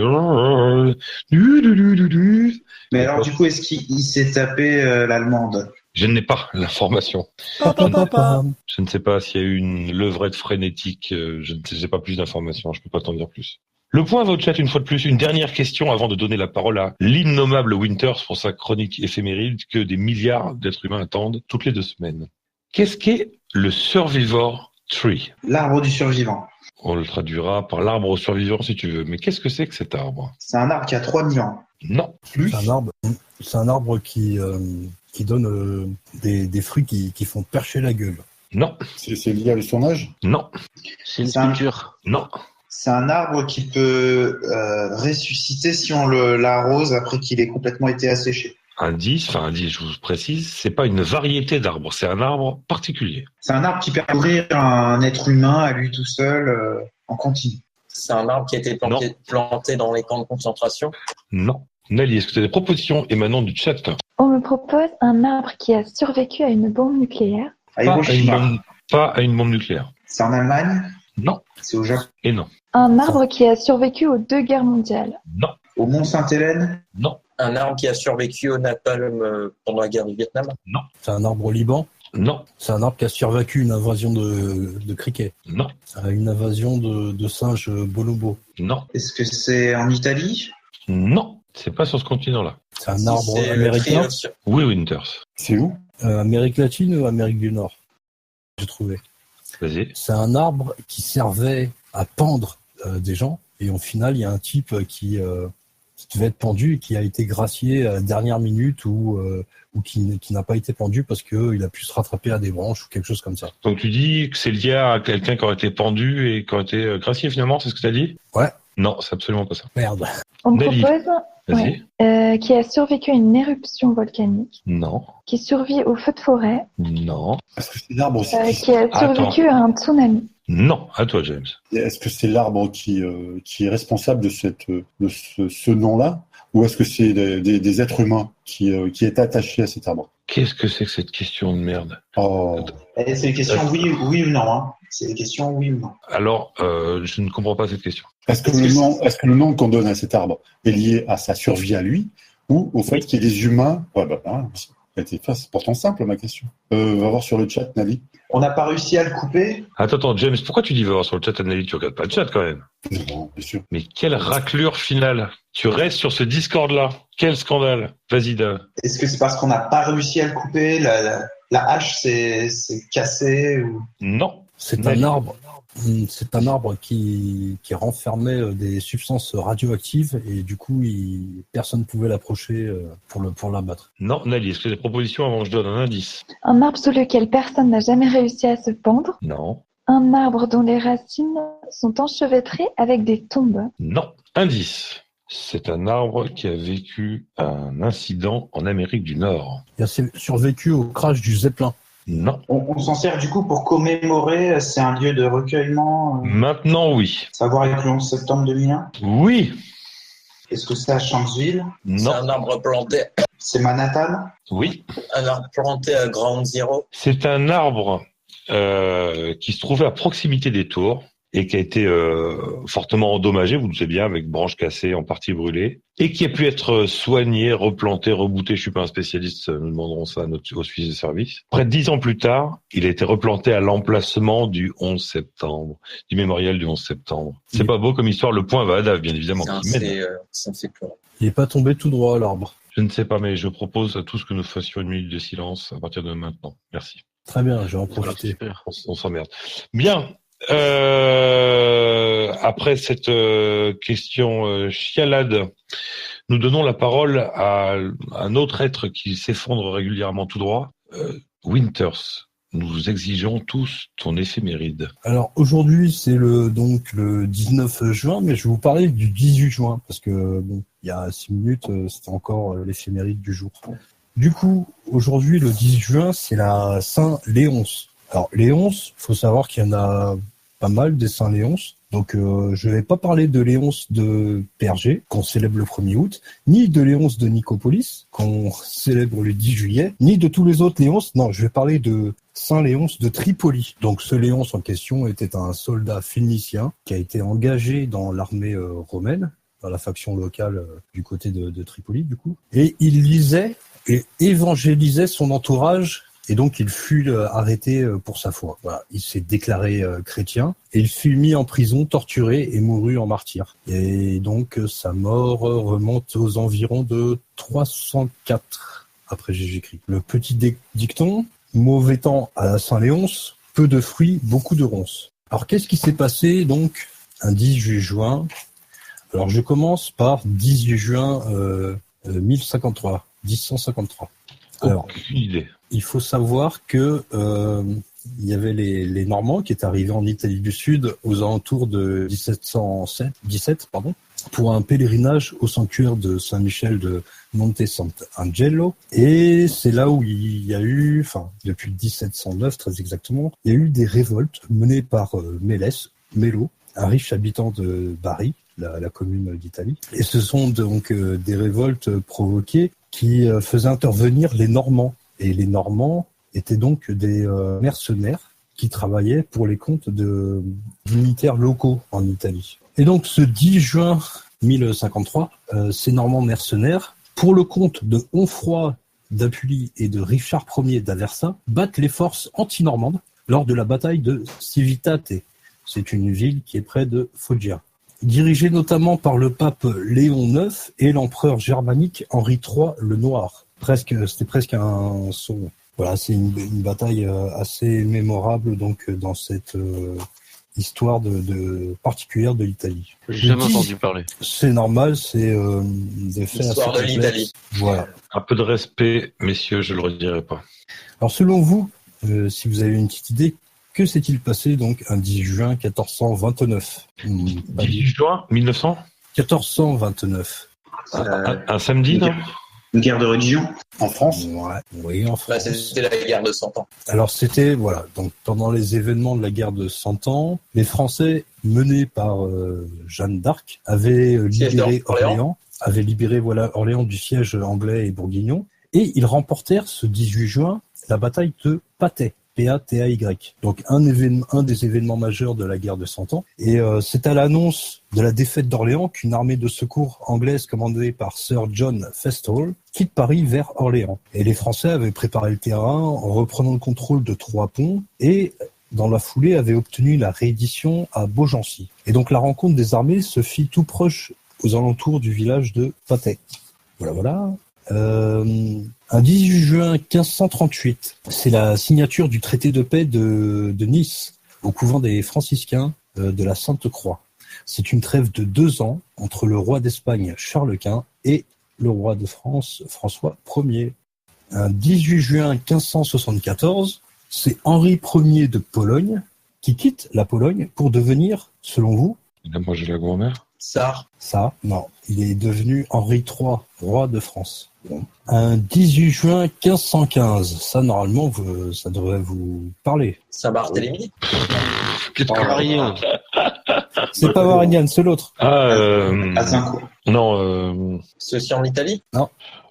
Mais alors, du coup, est-ce qu'il s'est tapé l'allemande?
Je n'ai pas l'information. Je ne sais pas s'il y a eu une levrette frénétique. Je n'ai pas plus d'informations. Je peux pas t'en dire plus. Le point va au chat une fois de plus. Une dernière question avant de donner la parole à l'innommable Winters pour sa chronique éphéméride que des milliards d'êtres humains attendent toutes les 2 semaines. Qu'est-ce qu'est le Survivor Tree.
L'arbre du survivant.
On le traduira par l'arbre survivant si tu veux. Mais qu'est-ce que c'est que cet arbre?
C'est un arbre qui a 3000 ans.
Non.
Plus.
C'est un arbre qui donne des fruits qui font percher la gueule.
Non.
C'est lié à son âge?
Non.
C'est une
C'est un-
sculpture.
Non.
C'est un arbre qui peut ressusciter si on l'arrose après qu'il ait complètement été asséché.
Indice, je vous précise, c'est pas une variété d'arbres, c'est un arbre particulier.
C'est un arbre qui peut nourrir un être humain à lui tout seul en continu.
C'est un arbre qui a été planté dans les camps de concentration.
Non. Nelly, est-ce que tu as des propositions émanant du chat?
On me propose un arbre qui a survécu à une bombe nucléaire.
À
Pas à,
Hiroshima.
pas à une bombe nucléaire.
C'est en Allemagne.
Non.
C'est au Japon.
Et non.
Un arbre qui a survécu aux 2 guerres mondiales.
Non.
Au Mont Sainte-Hélène.
Non.
Un arbre qui a survécu au napalm pendant la guerre du Vietnam.
C'est un arbre au Liban.
Non.
C'est un arbre qui a survécu une invasion de criquets.
Non.
Une invasion de singes bonobos.
Non.
Est-ce que c'est en Italie?
Non. C'est pas sur ce continent-là.
C'est un
Si
arbre
c'est le
américain.
triomphe sur-
Oui, Winters.
C'est où?
Amérique latine ou Amérique du Nord? J'ai trouvé.
Vas-y.
C'est un arbre qui servait à pendre des gens. Et au final, il y a un type qui devait être pendu et qui a été gracié à la dernière minute ou qui n'a pas été pendu parce qu'il a pu se rattraper à des branches ou quelque chose comme ça.
Donc tu dis que c'est lié à quelqu'un qui aurait été pendu et qui aurait été gracié finalement, c'est ce que tu as dit?
Ouais.
Non, c'est absolument pas ça.
Merde.
On me
Nelly.
propose
Vas-y.
qui a survécu à une éruption volcanique,
Non.
qui survit au feu de forêt,
Non.
Est-ce que c'est l'arbre aussi
qui a survécu à un tsunami.
Non. À toi, James.
Est-ce que c'est l'arbre qui est responsable de ce nom-là? Ou est-ce que c'est des êtres humains qui est attaché à cet arbre?
Qu'est-ce que c'est que cette question de merde?
Oh.
Eh, c'est une question oui ou non. Hein. C'est une question oui ou non.
Alors, je ne comprends pas cette question.
Est-ce que le nom qu'on donne à cet arbre est lié à sa survie à lui ou au fait qu'il y ait des humains? Ouais, c'est pourtant simple ma question. Va voir sur le chat, Nali.
On n'a pas réussi à le couper.
Attends, James, pourquoi tu dis va voir sur le chat, Anneli? Tu regardes pas le chat quand même.
Non, bien sûr.
Mais quelle raclure finale! Tu restes sur ce Discord-là. Quel scandale! Vas-y, Dave.
Est-ce que c'est parce qu'on n'a pas réussi à le couper? La hache s'est cassée ou...
Non.
C'est
Nelly.
un arbre. C'est un arbre qui renfermait des substances radioactives et du coup, personne ne pouvait l'approcher pour l'abattre.
Non, Nelly, est-ce que tu as des propositions avant que je donne un indice?
Un arbre sous lequel personne n'a jamais réussi à se pendre.
Non.
Un arbre dont les racines sont enchevêtrées avec des tombes.
Non. Indice. C'est un arbre qui a vécu un incident en Amérique du Nord.
Il a survécu au crash du Zeppelin.
Non.
On s'en sert du coup pour commémorer, c'est un lieu de recueillement,
Maintenant, oui.
savoir avec le 11 septembre 2001.
Oui.
Est-ce que c'est à Shanksville?
Non.
C'est un arbre planté.
C'est Manhattan?
Oui.
Un arbre planté à Ground Zero.
C'est un arbre qui se trouvait à proximité des tours et qui a été fortement endommagé, vous le savez bien, avec branches cassées, en partie brûlées, et qui a pu être soigné, replanté, rebooté. Je suis pas un spécialiste, nous demanderons ça au suivi de service. Près de 10 ans plus tard, il a été replanté à l'emplacement du 11 septembre, du mémorial du 11 septembre. C'est pas beau comme histoire, le point va à Dave, bien évidemment.
Ça me
qui mène.
fait pleurer.
Il n'est pas tombé tout droit, l'arbre.
Je ne sais pas, mais je propose à tous que nous fassions une minute de silence à partir de maintenant. Merci.
Très bien, je vais en
Voilà,
profiter.
super.
On s'emmerde. Bien. Après cette question chialade, nous donnons la parole à un autre être qui s'effondre régulièrement tout droit. Winters, nous exigeons tous ton éphéméride.
Alors aujourd'hui, c'est le 19 juin, mais je vais vous parler du 18 juin, parce que bon, il y a 6 minutes, c'était encore l'éphéméride du jour. Du coup, aujourd'hui, le 18 juin, c'est la Saint-Léonce. Alors, Léonce, faut savoir qu'il y en a pas mal des Saint-Léonce. Donc, je vais pas parler de Léonce de Pergé, qu'on célèbre le 1er août, ni de Léonce de Nicopolis, qu'on célèbre le 10 juillet, ni de tous les autres Léonces. Non, je vais parler de Saint-Léonce de Tripoli. Donc, ce Léonce en question était un soldat phénicien qui a été engagé dans l'armée romaine, dans la faction locale du côté de Tripoli, du coup. Et il lisait et évangélisait son entourage. Et donc, il fut arrêté pour sa foi. Voilà. Il s'est déclaré chrétien et il fut mis en prison, torturé et mourut en martyr. Et donc, sa mort remonte aux environs de 304 après Jésus-Christ. Le petit dicton, mauvais temps à la Saint-Léonce, peu de fruits, beaucoup de ronces. Alors, qu'est-ce qui s'est passé, donc, un 18 juin? Alors, je commence par 18 juin 1053. Alors,
Aucune idée.
il faut savoir que il y avait les Normands qui étaient arrivés en Italie du Sud aux alentours de 17 pour un pèlerinage au sanctuaire de Saint-Michel de Monte Sant'Angelo. Et c'est là où il y a eu, depuis 1709 très exactement, il y a eu des révoltes menées par Mello, un riche habitant de Bari, la commune d'Italie. Et ce sont donc des révoltes provoquées qui faisaient intervenir les Normands. Et les Normands étaient donc des mercenaires qui travaillaient pour les comptes de dignitaires locaux en Italie. Et donc ce 10 juin 1053, ces Normands mercenaires, pour le compte de Onfroy d'Apulie et de Richard Ier d'Aversa, battent les forces anti-normandes lors de la bataille de Civitate. C'est une ville qui est près de Foggia. Dirigée notamment par le pape Léon IX et l'empereur germanique Henri III le Noir. C'était presque un saut. Voilà, c'est une bataille assez mémorable donc dans cette histoire de particulière de l'Italie.
J'ai jamais entendu parler.
C'est normal, c'est des faits assez
L'histoire de
complexes.
l'Italie.
Voilà.
Un peu de respect, messieurs, je le redirai pas.
Alors selon vous, si vous avez une petite idée, que s'est-il passé donc un 10 juin 1429 Pas
10 juin 1900
1429.
un samedi, non?
Une guerre de religion.
En France,
Ouais, oui, en France.
C'était la guerre de 100 ans.
Alors c'était, voilà, donc pendant les événements de la guerre de 100 ans, les Français, menés par Jeanne d'Arc, avaient libéré Orléans du siège anglais et bourguignon, et ils remportèrent ce 18 juin la bataille de Patay. P-A-T-A-Y. Donc un des événements majeurs de la guerre de 100 ans. Et c'est à l'annonce de la défaite d'Orléans qu'une armée de secours anglaise commandée par Sir John Fastall quitte Paris vers Orléans. Et les Français avaient préparé le terrain en reprenant le contrôle de 3 ponts et dans la foulée avaient obtenu la réédition à Beaugency. Et donc la rencontre des armées se fit tout proche aux alentours du village de Patay. Voilà. Un 18 juin 1538, c'est la signature du traité de paix de Nice au couvent des franciscains de la Sainte-Croix. C'est une trêve de 2 ans entre le roi d'Espagne Charles Quint et le roi de France François Ier. Un 18 juin 1574, c'est Henri Ier de Pologne qui quitte la Pologne pour devenir, selon vous,
Il a mangé la grand-mère.
Ça,
non, il est devenu Henri III, roi de France. Un 18 juin 1515, ça normalement, ça devrait vous parler.
Saint-Barthélemy.
Marignan.
C'est pas Marignane, c'est l'autre.
Azincourt.
Non,
C'est aussi en Italie.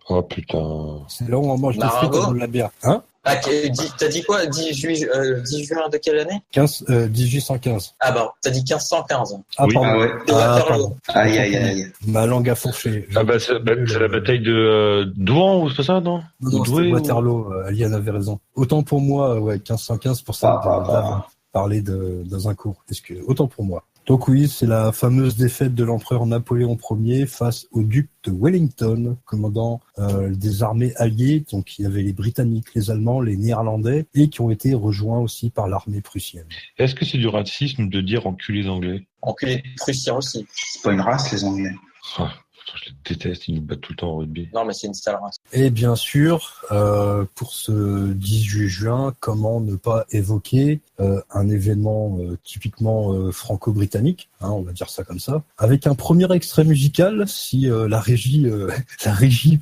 oh putain.
C'est là où on mange des frites
Marengo.
et on boit de la bière. Hein
Ah, t'as dit quoi 10 juin de quelle année
1815.
Ah bah, t'as dit 1515.
Ah,
Oui.
pardon.
Ah ouais.
De Waterloo.
Pardon.
Aïe, aïe, aïe.
Ma langue a fourché.
Ah bah c'est la bataille de Douan ou c'est pas ça, non?
Non,
Douai,
c'était
ou-
Waterloo. Aliane avait raison. Autant pour moi, 1515, pour ça,
Ah.
parler d'Azincourt. Autant pour moi. Donc oui, c'est la fameuse défaite de l'empereur Napoléon Ier face au duc de Wellington, commandant des armées alliées. Donc il y avait les Britanniques, les Allemands, les Néerlandais, et qui ont été rejoints aussi par l'armée prussienne.
Est-ce que c'est du racisme de dire enculés anglais?
Enculé de Prussien aussi.
C'est pas une race, les Anglais.
Ah, je les déteste, ils nous battent tout le temps au rugby.
Non, mais c'est une sale race.
Et bien sûr, pour ce 18 juin, comment ne pas évoquer un événement typiquement franco-britannique, on va dire ça comme ça, avec un premier extrait musical, si la régie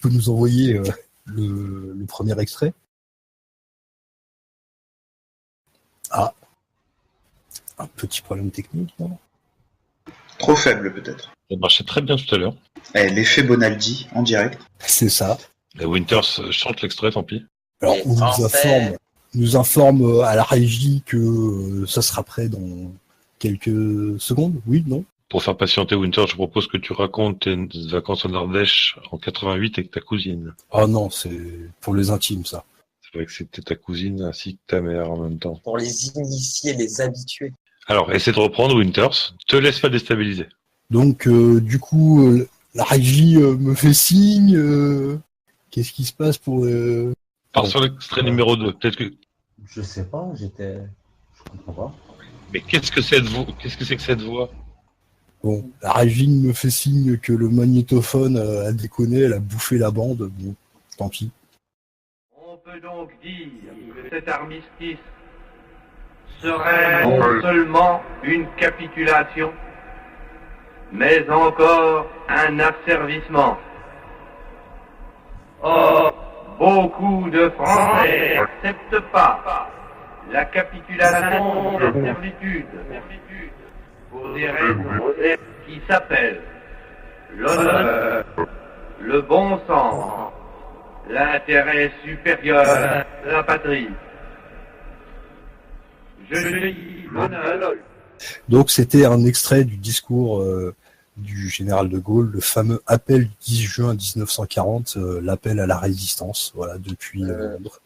peut nous envoyer le premier extrait. Ah, un petit problème technique, non ?
Trop faible, peut-être.
Ça marchait très bien tout à l'heure.
L'effet Bonaldi, en direct.
C'est ça.
Et Winters chante l'extrait, tant pis.
Alors,
Les
on
Français.
nous informe à la régie que ça sera prêt dans quelques secondes. Oui, non?
Pour faire patienter Winters, je propose que tu racontes tes vacances en Ardèche en 88 avec ta cousine.
Ah non, c'est pour les intimes, ça.
C'est vrai que c'était ta cousine ainsi que ta mère en même temps.
Pour les initiés, les habitués.
Alors, essaie de reprendre, Winters. Te laisse pas déstabiliser.
Donc, du coup, la régie me fait signe. Qu'est-ce qui se passe pour...
Pars sur l'extrait numéro 2. Peut-être que...
Je sais pas,
Je comprends pas.
Mais qu'est-ce que c'est que cette voix?
Bon, la régie me fait signe que le magnétophone a déconné, elle a bouffé la bande. Bon, tant pis.
On peut donc dire que cet armistice serait non seulement une capitulation, mais encore un asservissement. Or, beaucoup de Français n'acceptent pas la capitulation de servitude pour des raisons qui s'appellent l'honneur, le bon sens, l'intérêt supérieur de la patrie. Je dis l'honneur.
Donc c'était un extrait du discours du général de Gaulle, le fameux appel du 10 juin 1940, l'appel à la résistance, voilà, depuis Londres.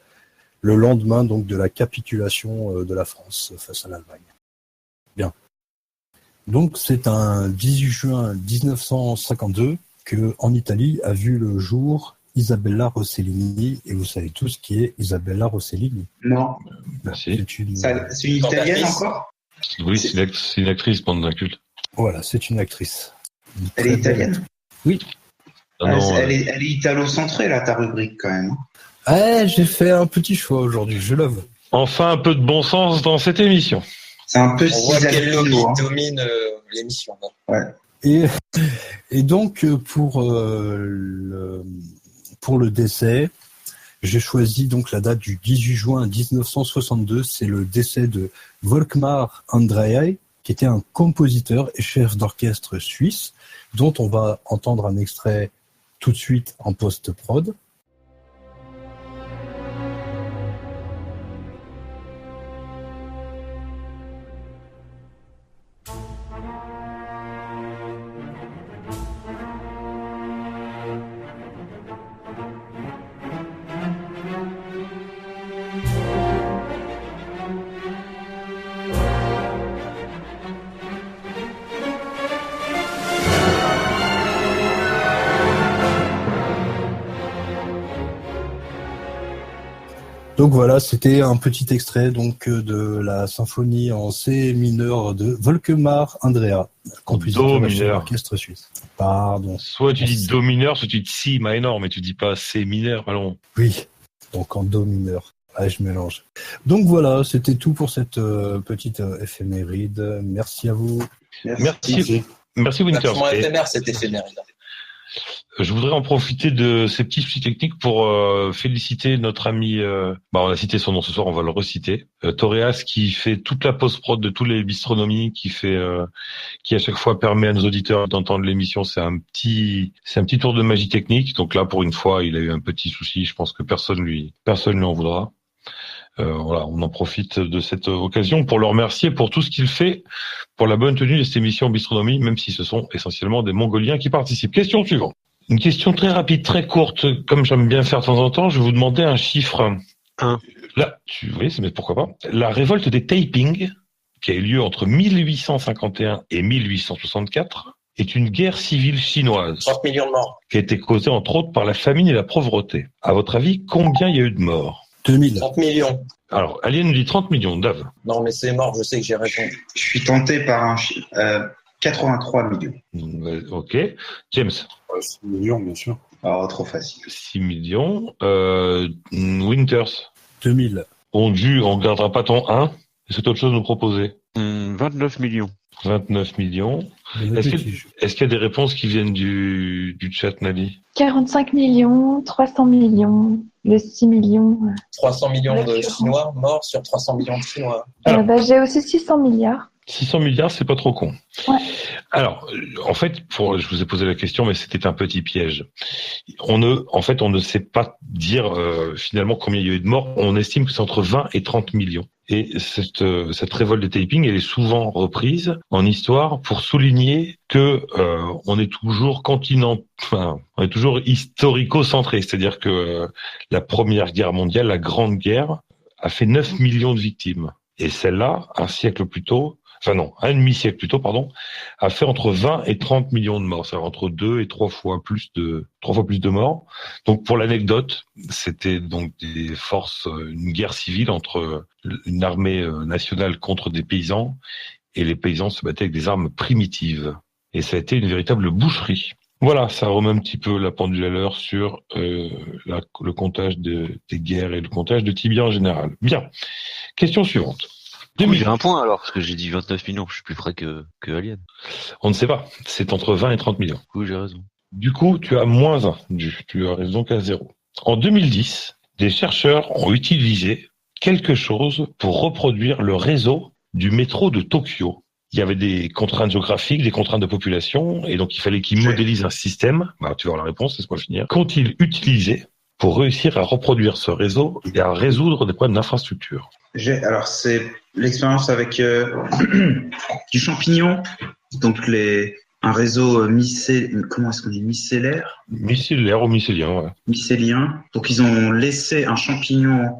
Le lendemain donc de la capitulation de la France face à l'Allemagne. Bien. Donc c'est un 18 juin 1952 que en Italie a vu le jour Isabella Rossellini, et vous savez tous qui est Isabella Rossellini.
Non.
Merci.
C'est une,
C'est une italienne encore?
Oui, c'est une actrice, bande d'incultes.
voilà, c'est une actrice. Une
Elle est
très belle
italienne?
Oui.
Ah non,
Elle est italo-centrée, là, ta rubrique, quand même.
Ah, j'ai fait un petit choix aujourd'hui, je l'avoue.
enfin un peu de bon sens dans cette émission.
C'est un peu
On voit quel lobby
cisalpino, hein.
domine l'émission.
Et donc pour le décès, j'ai choisi donc la date du 18 juin 1962. C'est le décès de Volkmar Andreae, qui était un compositeur et chef d'orchestre suisse, dont on va entendre un extrait tout de suite en post-prod. Donc voilà, c'était un petit extrait donc de la symphonie en C mineur de Volkmar Andreae, compositeur et chef d'orchestre suisse. Pardon.
Soit tu dis do mineur, soit tu dis si mineur, mais tu dis pas C mineur, allons.
Oui, donc en do mineur. Ah, je mélange. Donc voilà, c'était tout pour cette petite éphéméride. Merci à vous.
Merci Winters.
Mon éphémère, c'est éphéméride.
Je voudrais en profiter de ces petits soucis techniques pour féliciter notre ami, on a cité son nom ce soir, on va le reciter, Toréas, qui fait toute la post-prod de tous les bistronomies, qui à chaque fois permet à nos auditeurs d'entendre l'émission. C'est un petit tour de magie technique. Donc là, pour une fois, il a eu un petit souci. Je pense que personne lui en voudra. Voilà, on en profite de cette occasion pour le remercier pour tout ce qu'il fait pour la bonne tenue de cette émission Bistronomie, même si ce sont essentiellement des Mongoliens qui participent. Question suivante. Une question très rapide, très courte, comme j'aime bien faire de temps en temps. Je vais vous demander un chiffre. Là, mais pourquoi pas. La révolte des Taiping, qui a eu lieu entre 1851 et 1864, est une guerre civile chinoise.
30 millions de morts.
Qui a été causée entre autres par la famine et la pauvreté. À votre avis, combien il y a eu de morts?
2000.
30 millions.
Alors, Alien nous dit 30 millions, Dave.
Non, mais c'est mort, je sais que j'ai répondu.
Je suis tenté par un 83 millions.
Ok. James.
6 millions, bien sûr.
Oh, trop facile.
6 millions. Winters.
2000.
On gardera pas ton 1. Est-ce que tu as autre chose à nous proposer?
29 millions.
29 millions. Est-ce qu'il y a des réponses qui viennent du chat, Nali?
45 millions, 300 millions, le 6 millions.
300 millions de Chinois morts sur 300 millions de Chinois.
J'ai aussi 600 milliards.
600 milliards, c'est pas trop con.
Ouais.
Alors, en fait, je vous ai posé la question, mais c'était un petit piège. On ne sait pas dire finalement combien il y a eu de morts. On estime que c'est entre 20 et 30 millions. Et cette révolte des Taiping, elle est souvent reprise en histoire pour souligner que on est toujours historico-centré. C'est-à-dire que la Première Guerre mondiale, la Grande Guerre, a fait 9 millions de victimes. Et celle-là, un siècle plus tôt, enfin non, un demi-siècle plutôt, pardon, a fait entre 20 et 30 millions de morts, c'est-à-dire entre 2 et 3 fois plus de morts. Donc pour l'anecdote, c'était donc des forces, une guerre civile entre une armée nationale contre des paysans, et les paysans se battaient avec des armes primitives. Et ça a été une véritable boucherie. Voilà, ça remet un petit peu la pendule à l'heure sur le comptage des guerres et le comptage de Tibia en général. Bien. Question suivante.
J'ai un point alors, parce que j'ai dit 29 millions, je suis plus près que Alien.
On ne sait pas, c'est entre 20 et 30 millions.
Oui, j'ai raison.
Du coup, tu as moins 1, tu as raison qu'à 0. En 2010, des chercheurs ont utilisé quelque chose pour reproduire le réseau du métro de Tokyo. Il y avait des contraintes géographiques, des contraintes de population, et donc il fallait qu'ils modélisent un système. Bah, tu vas avoir la réponse, laisse-moi finir. Qu'ont-ils utilisé pour réussir à reproduire ce réseau et à résoudre des problèmes d'infrastructure?
Alors, c'est l'expérience avec du champignon, donc un réseau comment est-ce qu'on dit, micellaire?
Micellaire ou mycélien, ouais.
Mycélien. Donc, ils ont laissé un champignon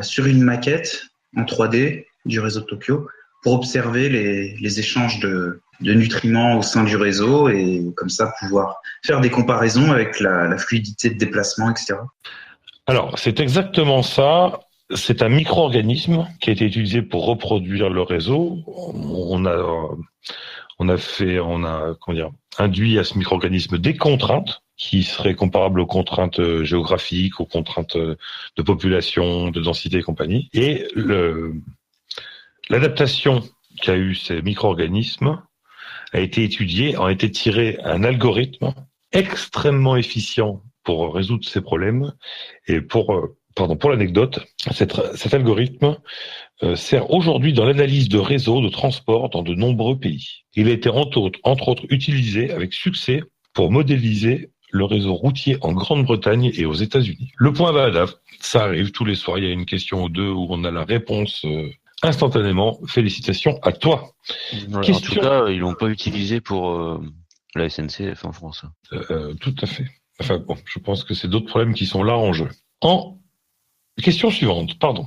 sur une maquette en 3D du réseau de Tokyo pour observer les échanges de nutriments au sein du réseau et comme ça pouvoir faire des comparaisons avec la fluidité de déplacement, etc.
Alors, c'est exactement ça. C'est un micro-organisme qui a été utilisé pour reproduire le réseau. On a induit à ce micro-organisme des contraintes qui seraient comparables aux contraintes géographiques, aux contraintes de population, de densité et compagnie. Et l'adaptation qu'a eu ces micro-organismes a été étudiée, a été tiré un algorithme extrêmement efficient pour résoudre ces problèmes. Et pour l'anecdote, cet algorithme sert aujourd'hui dans l'analyse de réseaux de transport dans de nombreux pays. Il a été entre autres utilisé avec succès pour modéliser le réseau routier en Grande-Bretagne et aux États-Unis. Le point va à Dave. Ça arrive tous les soirs. Il y a une question ou deux où on a la réponse instantanément. Félicitations à toi.
En tout cas, ils l'ont pas utilisé pour la SNCF en France.
Tout à fait. Enfin bon, je pense que c'est d'autres problèmes qui sont là en jeu. Question suivante, pardon.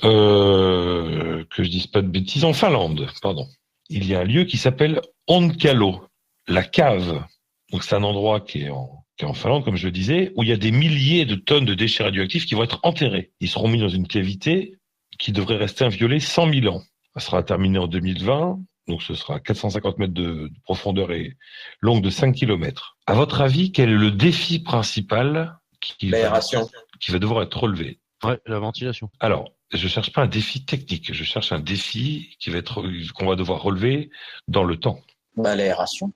Que je dise pas de bêtises, en Finlande, pardon. Il y a un lieu qui s'appelle Onkalo, la cave. Donc c'est un endroit qui est en Finlande, comme je le disais, où il y a des milliers de tonnes de déchets radioactifs qui vont être enterrés. Ils seront mis dans une cavité qui devrait rester inviolée 100 000 ans. Ça sera terminé en 2020, donc ce sera 450 mètres de profondeur et longue de 5 km. À votre avis, quel est le défi principal qui va devoir être relevé?
Ouais, la ventilation.
Alors, je cherche pas un défi technique, je cherche un défi qu'on va devoir relever dans le temps.
L'aération.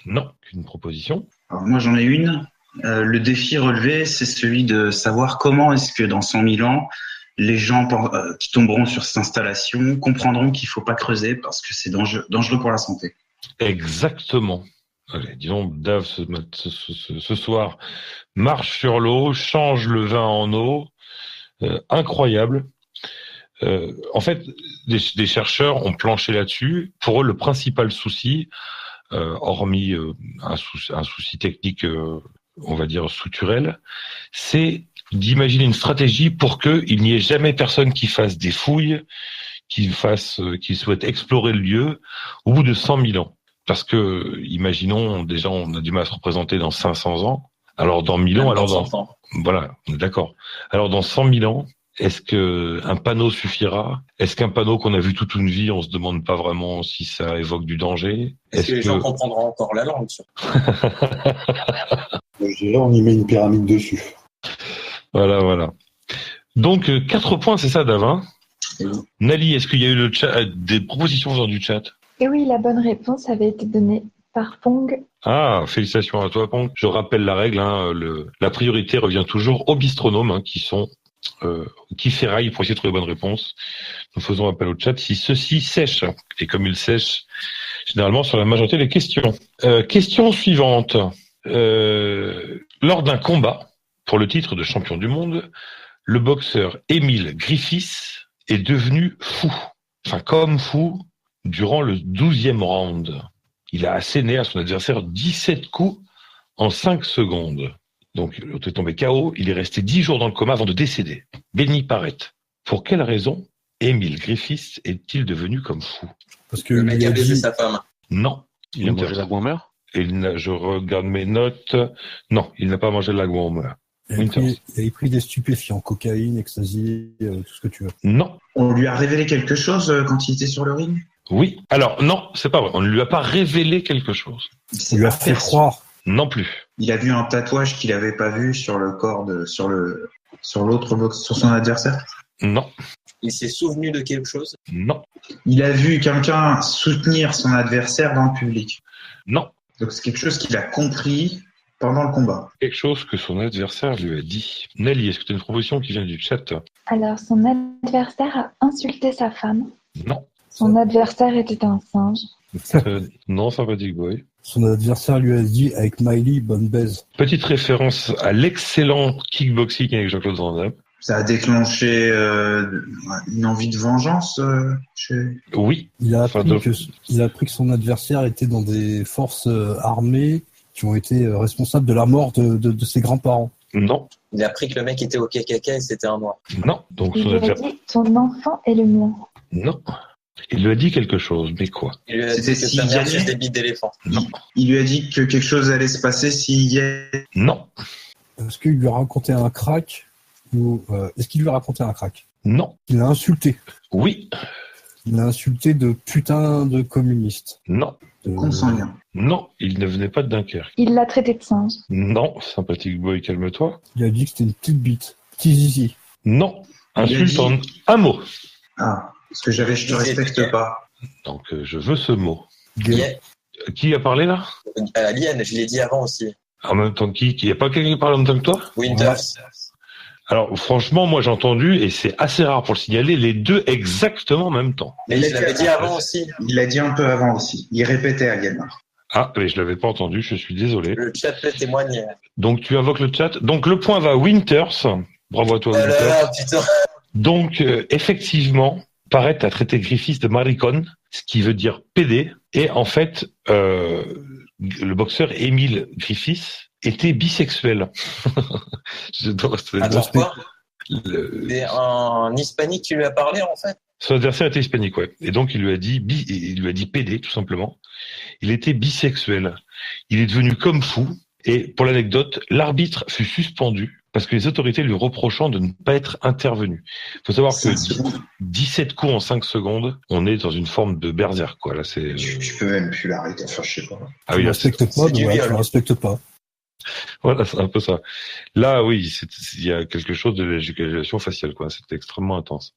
Non, une proposition.
Alors moi j'en ai une. Le défi relevé, c'est celui de savoir comment est-ce que dans 100 000 ans, les gens qui tomberont sur cette installation comprendront qu'il faut pas creuser parce que c'est dangereux pour la santé.
Exactement. Allez, disons, Dave, ce soir, marche sur l'eau, change le vin en eau. Incroyable. En fait, des chercheurs ont planché là-dessus. Pour eux, le principal souci, hormis un souci technique, on va dire structurel, c'est d'imaginer une stratégie pour qu'il n'y ait jamais personne qui fasse des fouilles, qui souhaite explorer le lieu au bout de 100 000 ans. Parce que, imaginons, déjà, on a du mal à se représenter dans 500 ans. Alors, dans 1000 ans, voilà, on est d'accord. Alors, dans 100 000 ans, est-ce qu'un panneau suffira? Est-ce qu'un panneau qu'on a vu toute une vie, on se demande pas vraiment si ça évoque du danger?
Est-ce que les gens comprendront encore la langue?
Je dirais, on y met une pyramide dessus.
Voilà. Donc, 4 points, c'est ça, Davin? Nali, est-ce qu'il y a eu des propositions dans du chat?
Et oui, la bonne réponse avait été donnée par Pong.
Ah, félicitations à toi, Pong. Je rappelle la règle, la priorité revient toujours aux bistronomes, qui ferraillent pour essayer de trouver les bonnes réponses. Nous faisons appel au chat si ceux-ci sèchent, et comme ils sèchent généralement sur la majorité des questions. Question suivante. Lors d'un combat pour le titre de champion du monde, le boxeur Emile Griffiths est devenu fou. Enfin, comme fou, durant le 12e round. Il a asséné à son adversaire 17 coups en 5 secondes. Donc, l'autre est tombé KO. Il est resté 10 jours dans le coma avant de décéder. Béni Parrett. Pour quelle raison Émile Griffiths est-il devenu comme fou?
Parce que
Le mec
lui
a
a
baisé
dit,
sa femme.
Non.
Il a mangé la grand-mère?
Je regarde mes notes. Non, il n'a pas mangé de la gourmand.
il avait pris des stupéfiants, cocaïne, ecstasy, tout ce que tu veux.
Non.
On lui a révélé quelque chose quand il était sur le ring.
Oui. Alors, non, c'est pas vrai. On ne lui a pas révélé quelque chose.
Il lui a fait croire.
Non plus.
Il a vu un tatouage qu'il n'avait pas vu sur le corps sur l'autre box, sur son adversaire.
Non.
Il s'est souvenu de quelque chose.
Non.
Il a vu quelqu'un soutenir son adversaire dans le public.
Non.
Donc c'est quelque chose qu'il a compris pendant le combat.
Quelque chose que son adversaire lui a dit. Nelly, est-ce que tu as une proposition qui vient du chat?
Alors, son adversaire a insulté sa femme.
Non.
Son adversaire était un singe.
Non, sympathique boy.
Son adversaire lui a dit avec Miley, bonne baise.
Petite référence à l'excellent kickboxing avec Jean-Claude Van Damme.
Ça a déclenché une envie de vengeance chez...
Oui.
Il a
Enfin,
appris que son adversaire était dans des forces armées qui ont été responsables de la mort de ses grands-parents.
Non.
Il a appris que le mec était au KKK et c'était un noir.
Non. Donc
Il
son
lui a
adversaire.
dit ton enfant est le mien.
Non. Il lui a dit quelque chose, mais quoi?
Il lui a dit
C'était
que
s'il
sa mère
gagnait.
suce des bites d'éléphant.
Non.
Il lui a dit que quelque chose allait se passer s'il y a...
Non.
Est-ce qu'il lui a raconté un crack ou est-ce qu'il lui a raconté un crack?
Non.
Il l'a insulté.
Oui.
Il l'a insulté de putain de communiste.
Non.
consanguin.
Non, il ne venait pas de Dunkerque.
Il l'a traité de singe.
Non, sympathique boy, calme-toi.
Il a dit que c'était une petite bite. Petit zizi.
Non.
Il a
Insulte
dit-
en un mot.
Ah, parce que j'avais je te respecte pas.
Donc, je veux ce mot.
Gay.
Yeah.
Qui a parlé là?
Alien, je l'ai dit avant aussi.
En même temps qui? Il n'y a pas quelqu'un qui parle en même temps que toi?
Winters.
Alors, franchement, moi j'ai entendu, et c'est assez rare pour le signaler, les deux exactement en même temps.
Mais je l'avais dit avant aussi.
Il l'a dit un peu avant aussi. Il répétait à Galmar.
Ah, mais je l'avais pas entendu, je suis désolé.
Le chat peut témoigner.
Donc, tu invoques le chat. Donc, le point va à Winters. Bravo à toi,
Oh là
Winters.
là, putain.
Donc, effectivement, Parrett a traité Griffiths de maricon, ce qui veut dire PD. Et en fait, le boxeur Émile Griffiths était bisexuel. Je dois
Attends, quoi?
le-
C'est un hispanique qui lui a parlé, en fait.
Son adversaire était hispanique, ouais. Et donc, il lui a dit PD, tout simplement. Il était bisexuel. Il est devenu comme fou. Et pour l'anecdote, l'arbitre fut suspendu parce que les autorités lui reprochant de ne pas être intervenu. Il faut savoir que 17 coups en 5 secondes, on est dans une forme de berserk, quoi. Là, c'est,
Tu peux même plus l'arrêter. Enfin, je sais pas.
ah
Tu
oui,
ne
là, c'est,
respectes pas,
c'est du
donc voilà,
viol.
tu ne respectes pas.
voilà, c'est un peu ça. Là, oui, il y a quelque chose de l'éducation faciale, quoi. C'est extrêmement intense.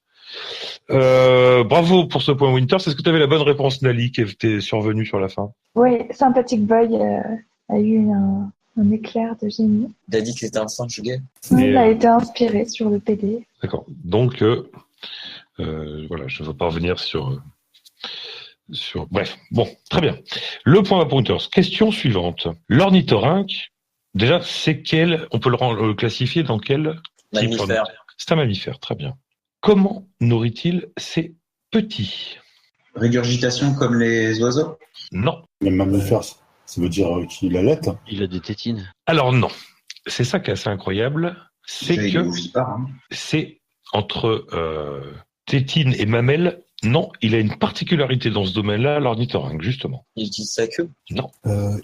Bravo pour ce point, Winters. Est-ce que tu avais la bonne réponse, Nali, qui était survenue sur la fin?
Oui, Sympathic Boy a eu un éclair de génie.
Il a dit que c'était un singe gay.
Il a été inspiré sur le PD.
D'accord. Donc, voilà, je ne veux pas revenir sur. Bref, bon, très bien. Le point va pour Winters. Question suivante. L'ornithorynque, déjà, c'est on peut le classifier dans quel type?
Mammifère.
C'est un mammifère, très bien. Comment nourrit-il ses petits?
Régurgitation comme les oiseaux.
Non.
Le mammifère, ça veut dire qu'il allait.
Il a des tétines.
Alors non. C'est ça qui est assez incroyable. C'est
Déjà, il
que
ovipare, hein.
c'est entre tétine et mamelle. Non, il a une particularité dans ce domaine-là, l'ornithorynque, justement.
Il utilise sa queue.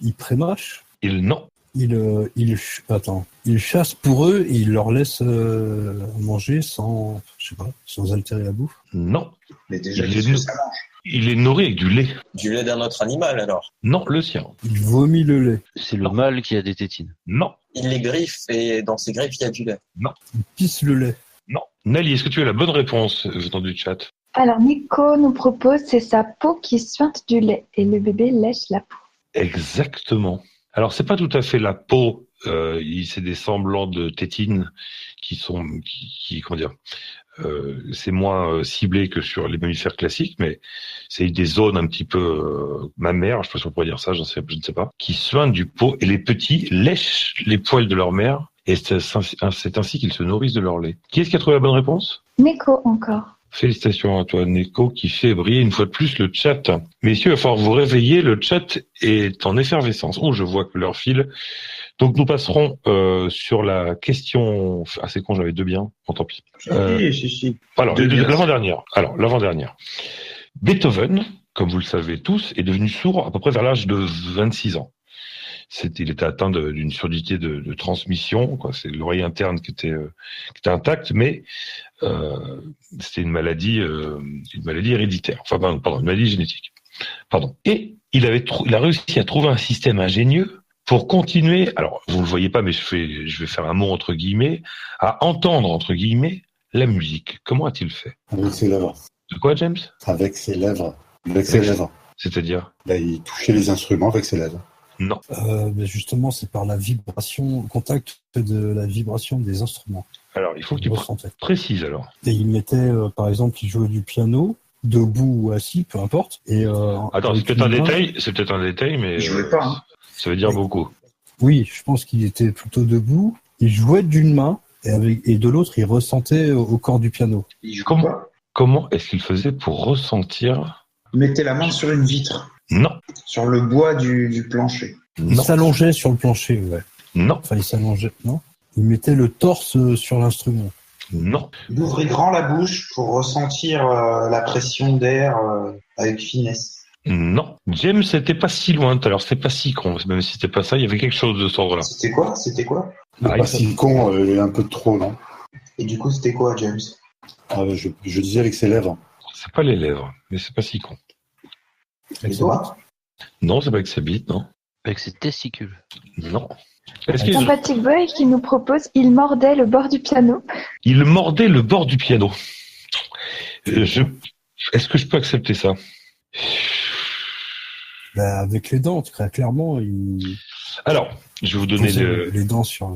Il prémâche.
Non.
Il chasse pour eux et il leur laisse manger sans altérer la bouffe.
Non.
Mais déjà,
Il
qu'est-ce
est
que
nu.
ça mange?
Il est nourri avec du lait.
Du lait d'un autre animal, alors.
Non, le sien.
Il vomit le lait.
C'est le mâle qui a des tétines.
Non.
Il les griffe et dans ses griffes, il y a du lait.
Il pisse le lait.
Non. Nelly, est-ce que tu as la bonne réponse venant du chat?
Alors, Nico nous propose, c'est sa peau qui suinte du lait et le bébé lèche la peau.
Exactement. Alors, c'est pas tout à fait la peau. C'est des semblants de tétines qui sont, comment dire, c'est moins ciblé que sur les mammifères classiques, mais c'est des zones un petit peu mammaires, je sais pas si on pourrait dire ça, je ne sais pas, qui suintent du pot et les petits lèchent les poils de leur mère et c'est ainsi qu'ils se nourrissent de leur lait. Qui est-ce qui a trouvé la bonne réponse?
Nico encore.
Félicitations à toi, Neko, qui fait briller une fois de plus le chat. Messieurs, il va falloir vous réveiller, le chat est en effervescence. Oh, je vois que l'heure file. Donc, nous passerons sur la question... Ah, c'est con, j'avais deux biens. Bon, tant pis.
Si.
Alors,
Deux biens.
l'avant-dernière. Alors, l'avant-dernière. Beethoven, comme vous le savez tous, est devenu sourd à peu près vers l'âge de 26 ans. Il était atteint d'une surdité de transmission, quoi. C'est l'oreille interne qui était intacte, mais c'était une maladie héréditaire. Enfin, pardon, une maladie génétique. Pardon. Et il a réussi à trouver un système ingénieux pour continuer. Alors, vous ne le voyez pas, mais je vais faire un mot entre guillemets, à entendre entre guillemets la musique. Comment a-t-il fait?
Avec ses lèvres.
De quoi, James?
Avec ses lèvres. Avec ses lèvres.
C'est-à-dire?
Là, il touchait les instruments avec ses lèvres.
Non.
Mais justement, c'est par la vibration, au contact de la vibration des instruments.
Alors, il faut que tu précises alors.
Et il mettait, par exemple, il jouait du piano, debout ou assis, peu importe. Et,
attends, c'est peut-être un détail, mais
Je jouais pas. Hein.
Ça veut dire beaucoup.
Oui, je pense qu'il était plutôt debout. Il jouait d'une main et de l'autre, il ressentait au corps du piano.
Comment est-ce qu'il faisait pour ressentir?
Il mettait la main sur une vitre.
Non.
Sur le bois du plancher.
Il s'allongeait sur le plancher, ouais.
Non.
Enfin, il s'allongeait, non. Il mettait le torse sur l'instrument.
Non.
Il ouvrait grand la bouche pour ressentir la pression d'air avec finesse.
Non. James, c'était pas si loin tout à l'heure, c'était pas si con. Même si c'était pas ça, il y avait quelque chose de ce ordre-là.
C'était quoi
Pas si con, il est un peu de trop, non?
Et du coup, c'était quoi, James?
Je disais avec ses lèvres.
C'est pas les lèvres, mais c'est pas si con.
Les doigts?
Non, c'est pas avec sa bite, non.
Avec ses testicules.
Non.
Sympathique Boy qui nous propose « Il mordait le bord du piano ».
Il mordait le bord du piano. Est-ce que je peux accepter ça?
Avec les dents, très clairement,
Alors, je vais vous donner
les dents sur...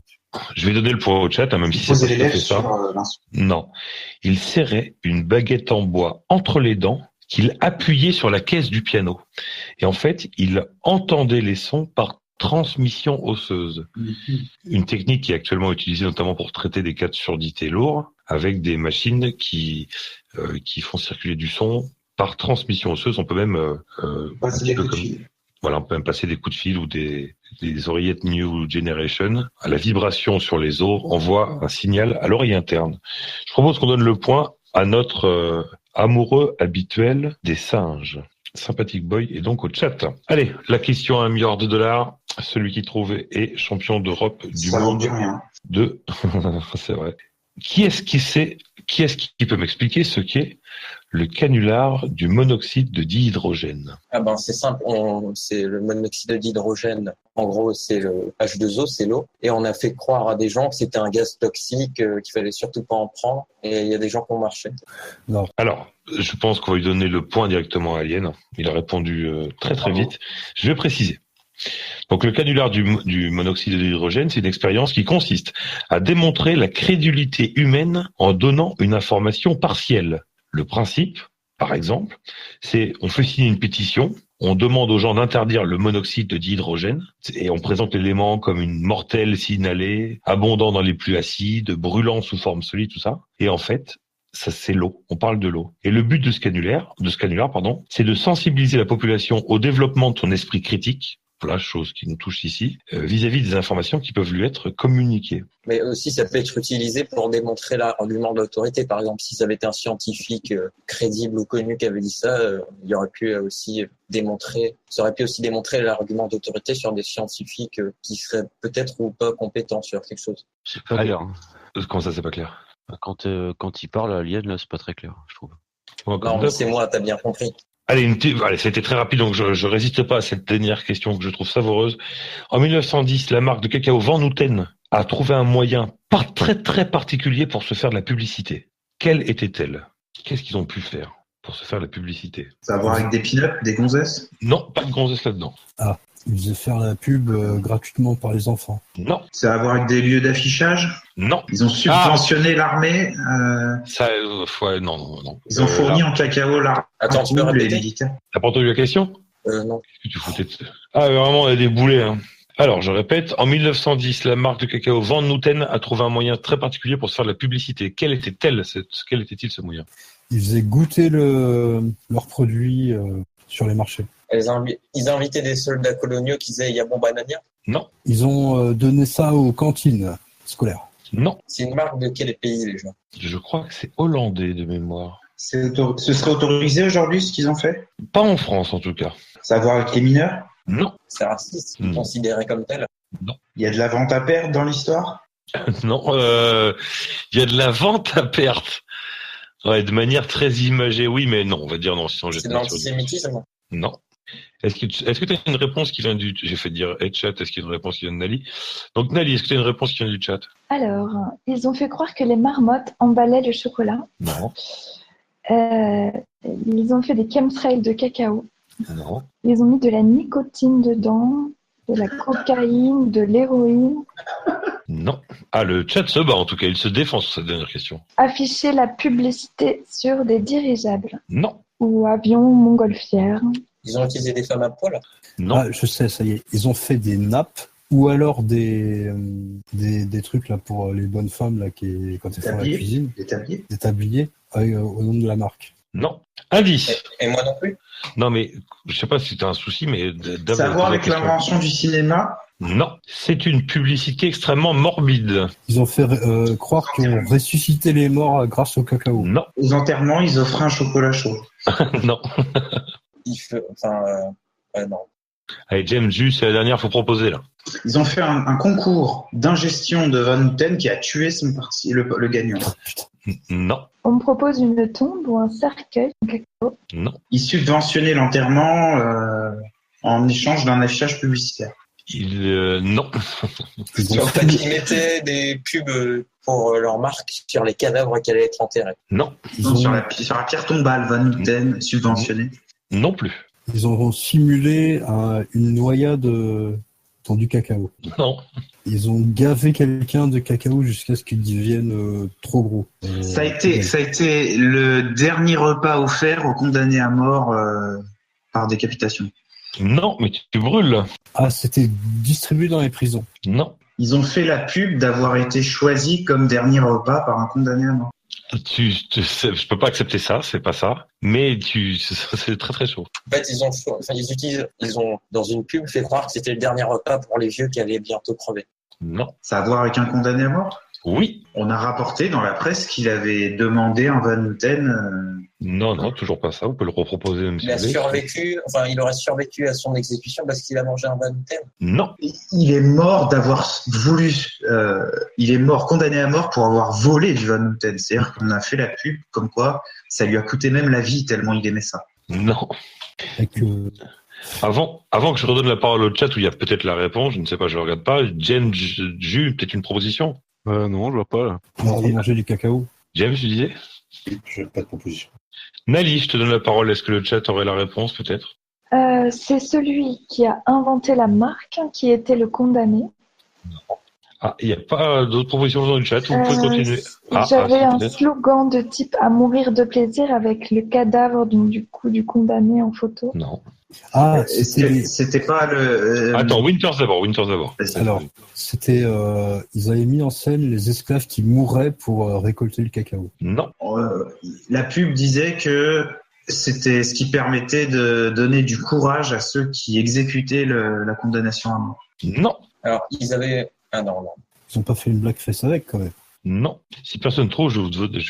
Je vais donner le point au chat, même si c'est pas tout à fait ça. Non. Il serrait une baguette en bois entre les dents qu'il appuyait sur la caisse du piano. Et en fait, il entendait les sons par transmission osseuse. Une technique qui est actuellement utilisée notamment pour traiter des cas de surdité lourds, avec des machines qui font circuler du son par transmission osseuse. On peut même
passer des coups de fil.
Voilà, on peut même passer des coups de fil ou des oreillettes New Generation. La vibration sur les os envoie un signal à l'oreille interne. Je propose qu'on donne le point à notre amoureux habituel des singes. Sympathique Boy est donc au chat. Allez, la question à $1 milliard. Celui qui trouve est champion d'Europe du monde de... C'est vrai. Qui est-ce qui peut m'expliquer ce qu'est le canular du monoxyde de dihydrogène?
Ah ben c'est simple, c'est le monoxyde d'hydrogène. En gros, c'est le H2O, c'est l'eau. Et on a fait croire à des gens que c'était un gaz toxique, qu'il fallait surtout pas en prendre. Et il y a des gens qui ont marché.
Non.
Alors, je pense qu'on va lui donner le point directement à Alien. Il a répondu très très vite. Je vais préciser. Donc le canular du monoxyde d'hydrogène, c'est une expérience qui consiste à démontrer la crédulité humaine en donnant une information partielle. Le principe, par exemple, c'est on fait signer une pétition, on demande aux gens d'interdire le monoxyde d'hydrogène et on présente l'élément comme une mortelle signalée, abondant dans les pluies acides, brûlant sous forme solide, tout ça. Et en fait, ça c'est l'eau. On parle de l'eau. Et le but de ce canular, c'est de sensibiliser la population au développement de son esprit critique. Voilà, chose qui nous touche ici, vis-à-vis des informations qui peuvent lui être communiquées.
Mais aussi, ça peut être utilisé pour démontrer l'argument de l'autorité. Par exemple, si ça avait été un scientifique crédible ou connu qui avait dit ça, il aurait pu aussi démontrer l'argument d'autorité sur des scientifiques qui seraient peut-être ou pas compétents sur quelque chose.
C'est pas clair. Hein.
Comment ça, c'est pas clair?
Quand il parle à Alien, là, c'est pas très clair, je trouve.
Non, mais c'est moi, t'as bien compris.
Allez, c'était très rapide, donc je résiste pas à cette dernière question que je trouve savoureuse. En 1910, la marque de cacao Van Houten a trouvé un moyen pas très très particulier pour se faire de la publicité. Quelle était-elle? Qu'est-ce qu'ils ont pu faire pour se faire de la publicité?
Ça a à voir avec des pin-up, des gonzesses?
Non, pas de gonzesses là-dedans.
Ah, ils faisaient faire la pub gratuitement par les enfants.
Non.
Ça a à voir avec des lieux d'affichage?
Non.
Ils ont subventionné l'armée?
Ça, ouais, non.
Ils ont fourni en cacao l'armée?
Attends, tu peux répéter?
T'as pas entendu la question?
Non.
Qu'est-ce que tu foutais de ça? Ah, vraiment, il y a des boulets, hein. Alors, je répète, en 1910, la marque de cacao Van Houten a trouvé un moyen très particulier pour se faire de la publicité. Quel était-il ce moyen?
Ils faisaient goûter leurs produits sur les marchés.
Ils ont invité des soldats coloniaux qui disaient Yabon Banania.
Non.
Ils ont donné ça aux cantines scolaires.
Non.
C'est une marque de quel pays, les gens?
Je crois que c'est hollandais de mémoire.
Ce serait autorisé aujourd'hui ce qu'ils ont fait?
Pas en France en tout cas.
Savoir avec les mineurs?
Non.
C'est raciste, c'est
Non.
considéré comme tel.
Il y a de la vente à perte dans l'histoire?
Non. Il y a de la vente à perte. Ouais, de manière très imagée, oui, mais non, on va dire non. Sinon,
C'est de l'antisémitisme.
Non. Est-ce que tu as une réponse qui vient du... J'ai fait dire chat, est-ce qu'il y a une réponse qui vient de Nali? Donc Nali, est-ce que tu as une réponse qui vient du chat?
Alors, ils ont fait croire que les marmottes emballaient le chocolat.
Non.
Ils ont fait des chemtrails de cacao.
Non.
Ils ont mis de la nicotine dedans, de la cocaïne, de l'héroïne.
Non. Ah, le chat se bat en tout cas, il se défend sur cette dernière question.
Afficher la publicité sur des dirigeables
Non.
ou avions montgolfières.
Ils ont utilisé des femmes à poil.
Non.
Ah, je sais, ça y est. Ils ont fait des nappes ou alors des trucs là pour les bonnes femmes là quand elles font la
Tablier.
cuisine,
Établi?
des tabliers au nom de la marque.
Non. Indice.
Et moi non plus.
Non, mais je sais pas si tu as un souci, mais
Savoir avec l'invention du cinéma?
Non. C'est une publicité extrêmement morbide.
Ils ont fait croire qu'on ressuscitait les morts grâce au cacao.
Non.
Aux enterrements, ils offraient un chocolat chaud.
Non.
Non.
Allez, James, juste, c'est la dernière, faut proposer là.
Ils ont fait un concours d'ingestion de Van Houten qui a tué le gagnant.
Non.
On me propose une tombe ou un cercueil en cacao.
Non.
Ils subventionnaient l'enterrement en échange d'un affichage publicitaire.
Non.
Ils ont
En fait, ils mettaient des pubs pour leur marque sur les cadavres qui allaient être enterrés.
Non.
Non, sur la pierre tombale, Van Houten subventionné.
Non plus.
Ils ont simulé une noyade dans du cacao.
Non.
Ils ont gavé quelqu'un de cacao jusqu'à ce qu'il devienne trop gros.
Ça a été le dernier repas offert aux condamnés à mort par décapitation.
Non, mais tu brûles.
Ah, c'était distribué dans les prisons.
Non.
Ils ont fait la pub d'avoir été choisis comme dernier repas par un condamné à mort.
Je peux pas accepter ça, c'est pas ça. Mais c'est très très chaud.
En fait, ils ont dans une pub fait croire que c'était le dernier repas pour les vieux qui allaient bientôt crever.
Non.
Ça a à voir avec un condamné à mort?
Oui.
On a rapporté dans la presse qu'il avait demandé un Van Houten.
Non, toujours pas ça. Vous pouvez le reproposer, monsieur.
Il aurait survécu à son exécution parce qu'il a mangé un Van Houten.
Non.
Il est mort d'avoir voulu. Il est mort condamné à mort pour avoir volé du Van Houten. C'est-à-dire qu'on a fait la pub comme quoi ça lui a coûté même la vie tellement il aimait ça.
Non. Avant que je redonne la parole au chat où il y a peut-être la réponse, je ne sais pas, je ne regarde pas. James, peut-être une proposition?
Non, je vois pas là.
On va manger du cacao.
James, tu disais?
Je n'ai pas de proposition.
Nali, je te donne la parole. Est-ce que le chat aurait la réponse, peut-être?
C'est celui qui a inventé la marque qui était le condamné.
Ah, il n'y a pas d'autres propositions dans le chat. Vous pouvez continuer.
J'avais un
peut-être.
slogan de type « À mourir de plaisir » avec le cadavre du condamné en photo.
Non.
Ah,
C'était pas le.
Attends, Winters d'abord.
Alors, c'était, ils avaient mis en scène les esclaves qui mouraient pour récolter le cacao.
Non.
La pub disait que c'était ce qui permettait de donner du courage à ceux qui exécutaient la condamnation à mort.
Non.
Alors, ils avaient... Ah non.
Ils n'ont pas fait une blackface avec, quand même.
Non. Si personne trouve, je vais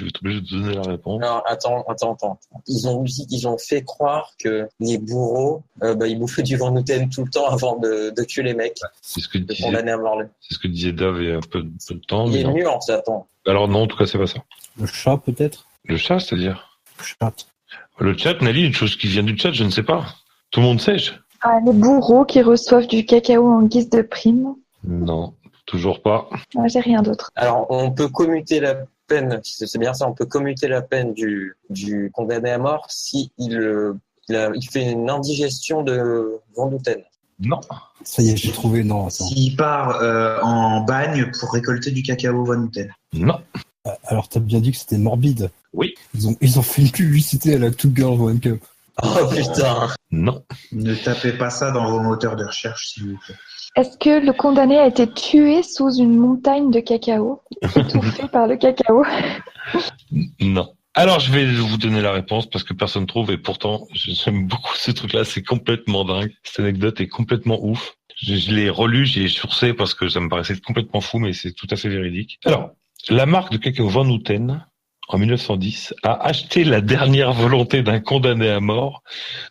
être obligé de donner la réponse.
Non, attends. Ils ont fait croire que les bourreaux, ils bouffaient du Van Houten tout le temps avant de tuer les mecs.
C'est ce que
De condamner à mort.
disait Dave il y a un peu de temps.
Il y
mais
a une
non.
nuance, attends.
Alors non, en tout cas, c'est pas ça.
Le chat, peut-être?
Le chat, c'est-à-dire?
Le chat.
Le chat, Nali, une chose qui vient du chat, je ne sais pas. Tout le monde sait.
Ah, les bourreaux qui reçoivent du cacao en guise de prime.
Non, toujours pas.
Ah, j'ai rien d'autre.
Alors, on peut commuter la peine, c'est bien ça, on peut commuter la peine du condamné à mort si il fait une indigestion de Van Houten.
Non.
Ça y est, j'ai trouvé. Non, attends.
S'il part en bagne pour récolter du cacao Van Houten.
Non.
Alors, t'as bien dit que c'était morbide.
Oui.
Ils ont fait une publicité à la Two Girls One Cup.
Oh putain.
Non.
Ne tapez pas ça dans vos moteurs de recherche, s'il vous plaît.
Est-ce que le condamné a été tué sous une montagne de cacao, étouffé par le cacao?
Non. Alors, je vais vous donner la réponse parce que personne trouve et pourtant, j'aime beaucoup ce truc-là. C'est complètement dingue. Cette anecdote est complètement ouf. Je l'ai relu, j'ai sourcé parce que ça me paraissait complètement fou, mais c'est tout à fait véridique. Alors, la marque de cacao Van Houten, en 1910, a acheté la dernière volonté d'un condamné à mort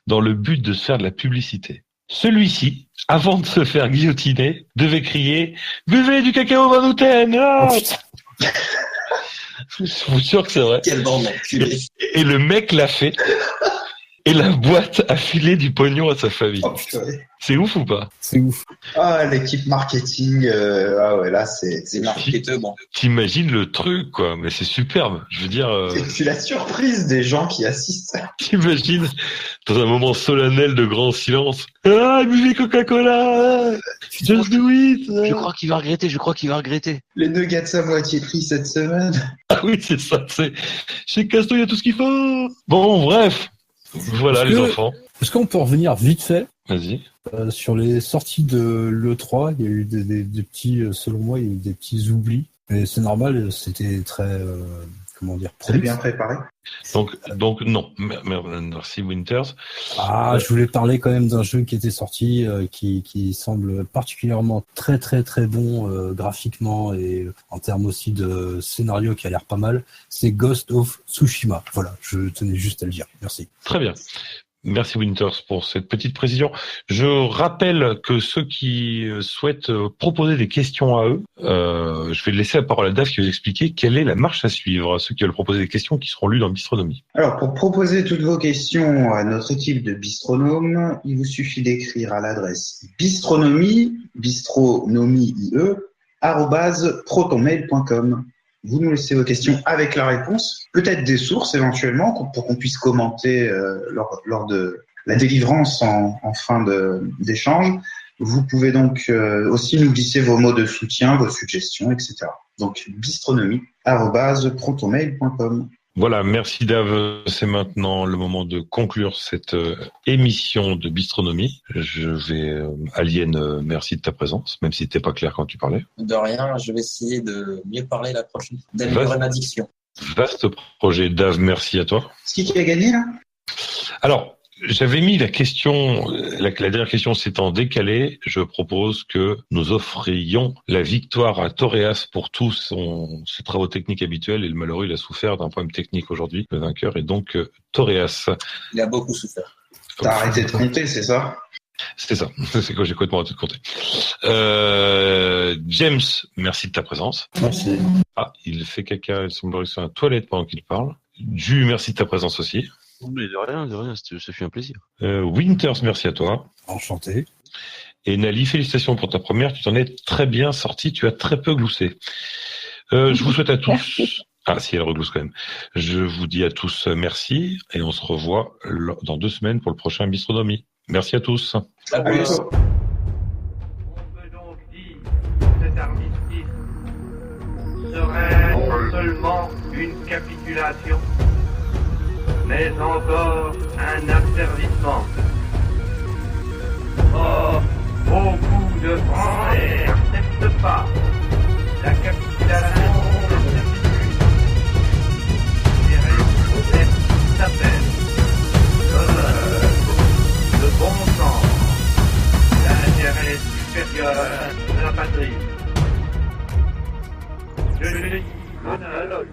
dans le but de se faire de la publicité. Celui-ci, avant de se faire guillotiner, devait crier « Buvez du cacao Van Houten !» Je vous jure que c'est vrai.
Quelle bande d'enculés.
Et le mec l'a fait. Et la boîte a filé du pognon à sa famille.
Oh, putain.
C'est ouf ou pas?
C'est ouf.
Ah, l'équipe marketing, ah ouais, là, c'est
marketeur, bon.
T'imagines le truc, quoi. Mais c'est superbe. Je veux dire...
C'est la surprise des gens qui assistent.
T'imagines, dans un moment solennel de grand silence, « Ah, buvez Coca-Cola! Just do it !»
Je crois qu'il va regretter.
Les nuggets à moitié prix cette semaine.
Ah oui, c'est ça. Chez Casto, il y a tout ce qu'il faut. Bon, bref. Voilà, les enfants.
Est-ce qu'on peut revenir vite fait
Vas-y.
sur les sorties de l'E3? Il y a eu des petits, selon moi, il y a eu des petits oublis. Mais c'est normal, c'était très,
Très bien préparé.
Donc non. Merci Winters.
Ah, je voulais parler quand même d'un jeu qui était sorti, qui semble particulièrement très très très bon graphiquement et en termes aussi de scénario qui a l'air pas mal. C'est Ghost of Tsushima. Voilà, je tenais juste à le dire. Merci.
Très bien. Merci Winters pour cette petite précision. Je rappelle que ceux qui souhaitent proposer des questions à eux, je vais laisser la parole à Dave qui va vous expliquer quelle est la marche à suivre à ceux qui veulent proposer des questions qui seront lues dans Bistronomie.
Alors, pour proposer toutes vos questions à notre équipe de Bistronome, il vous suffit d'écrire à l'adresse bistronomie@protonmail.com. Vous nous laissez vos questions avec la réponse, peut-être des sources éventuellement, pour qu'on puisse commenter lors de la délivrance en fin d'échange. Vous pouvez donc aussi nous glisser vos mots de soutien, vos suggestions, etc. Donc, bistronomie@protonmail.com.
Voilà, merci Dave. C'est maintenant le moment de conclure cette émission de Bistronomie. Je vais, Alien, merci de ta présence, même si c'était pas clair quand tu parlais.
De rien, je vais essayer de mieux parler la prochaine fois, d'améliorer ma diction.
Vaste projet, Dave, merci à toi.
C'est qui a gagné là?
Alors, j'avais mis la question, la dernière question s'étant décalée, je propose que nous offrions la victoire à Toreas pour tous ses travaux techniques habituels, et le malheureux, il a souffert d'un problème technique aujourd'hui. Le vainqueur est donc Toreas.
Il a beaucoup souffert.
T'as arrêté de compter, c'est ça?
C'est ça, c'est quoi, j'ai complètement arrêté de compter. James, merci de ta présence.
Merci.
Ah, il fait caca, il semblerait sur la toilette pendant qu'il parle. Ju, merci de ta présence aussi.
Mais de rien, ça fait un plaisir.
Winters, merci à toi.
Enchanté.
Et Nali, félicitations pour ta première, tu t'en es très bien sorti, tu as très peu gloussé. Je vous souhaite à tous...
Merci.
Ah si, elle reglousse quand même. Je vous dis à tous merci, et on se revoit dans 2 semaines pour le prochain Bistronomie. Merci à tous.
À plus.
On peut donc dire que cet armistice serait non seulement une capitulation, mais encore un asservissement. Or, beaucoup de Français n'acceptent pas la capitulation de la servitude. Ça s'appelle l'honneur, le bon sens, l'intérêt supérieur de la patrie. Je le dis, monologue.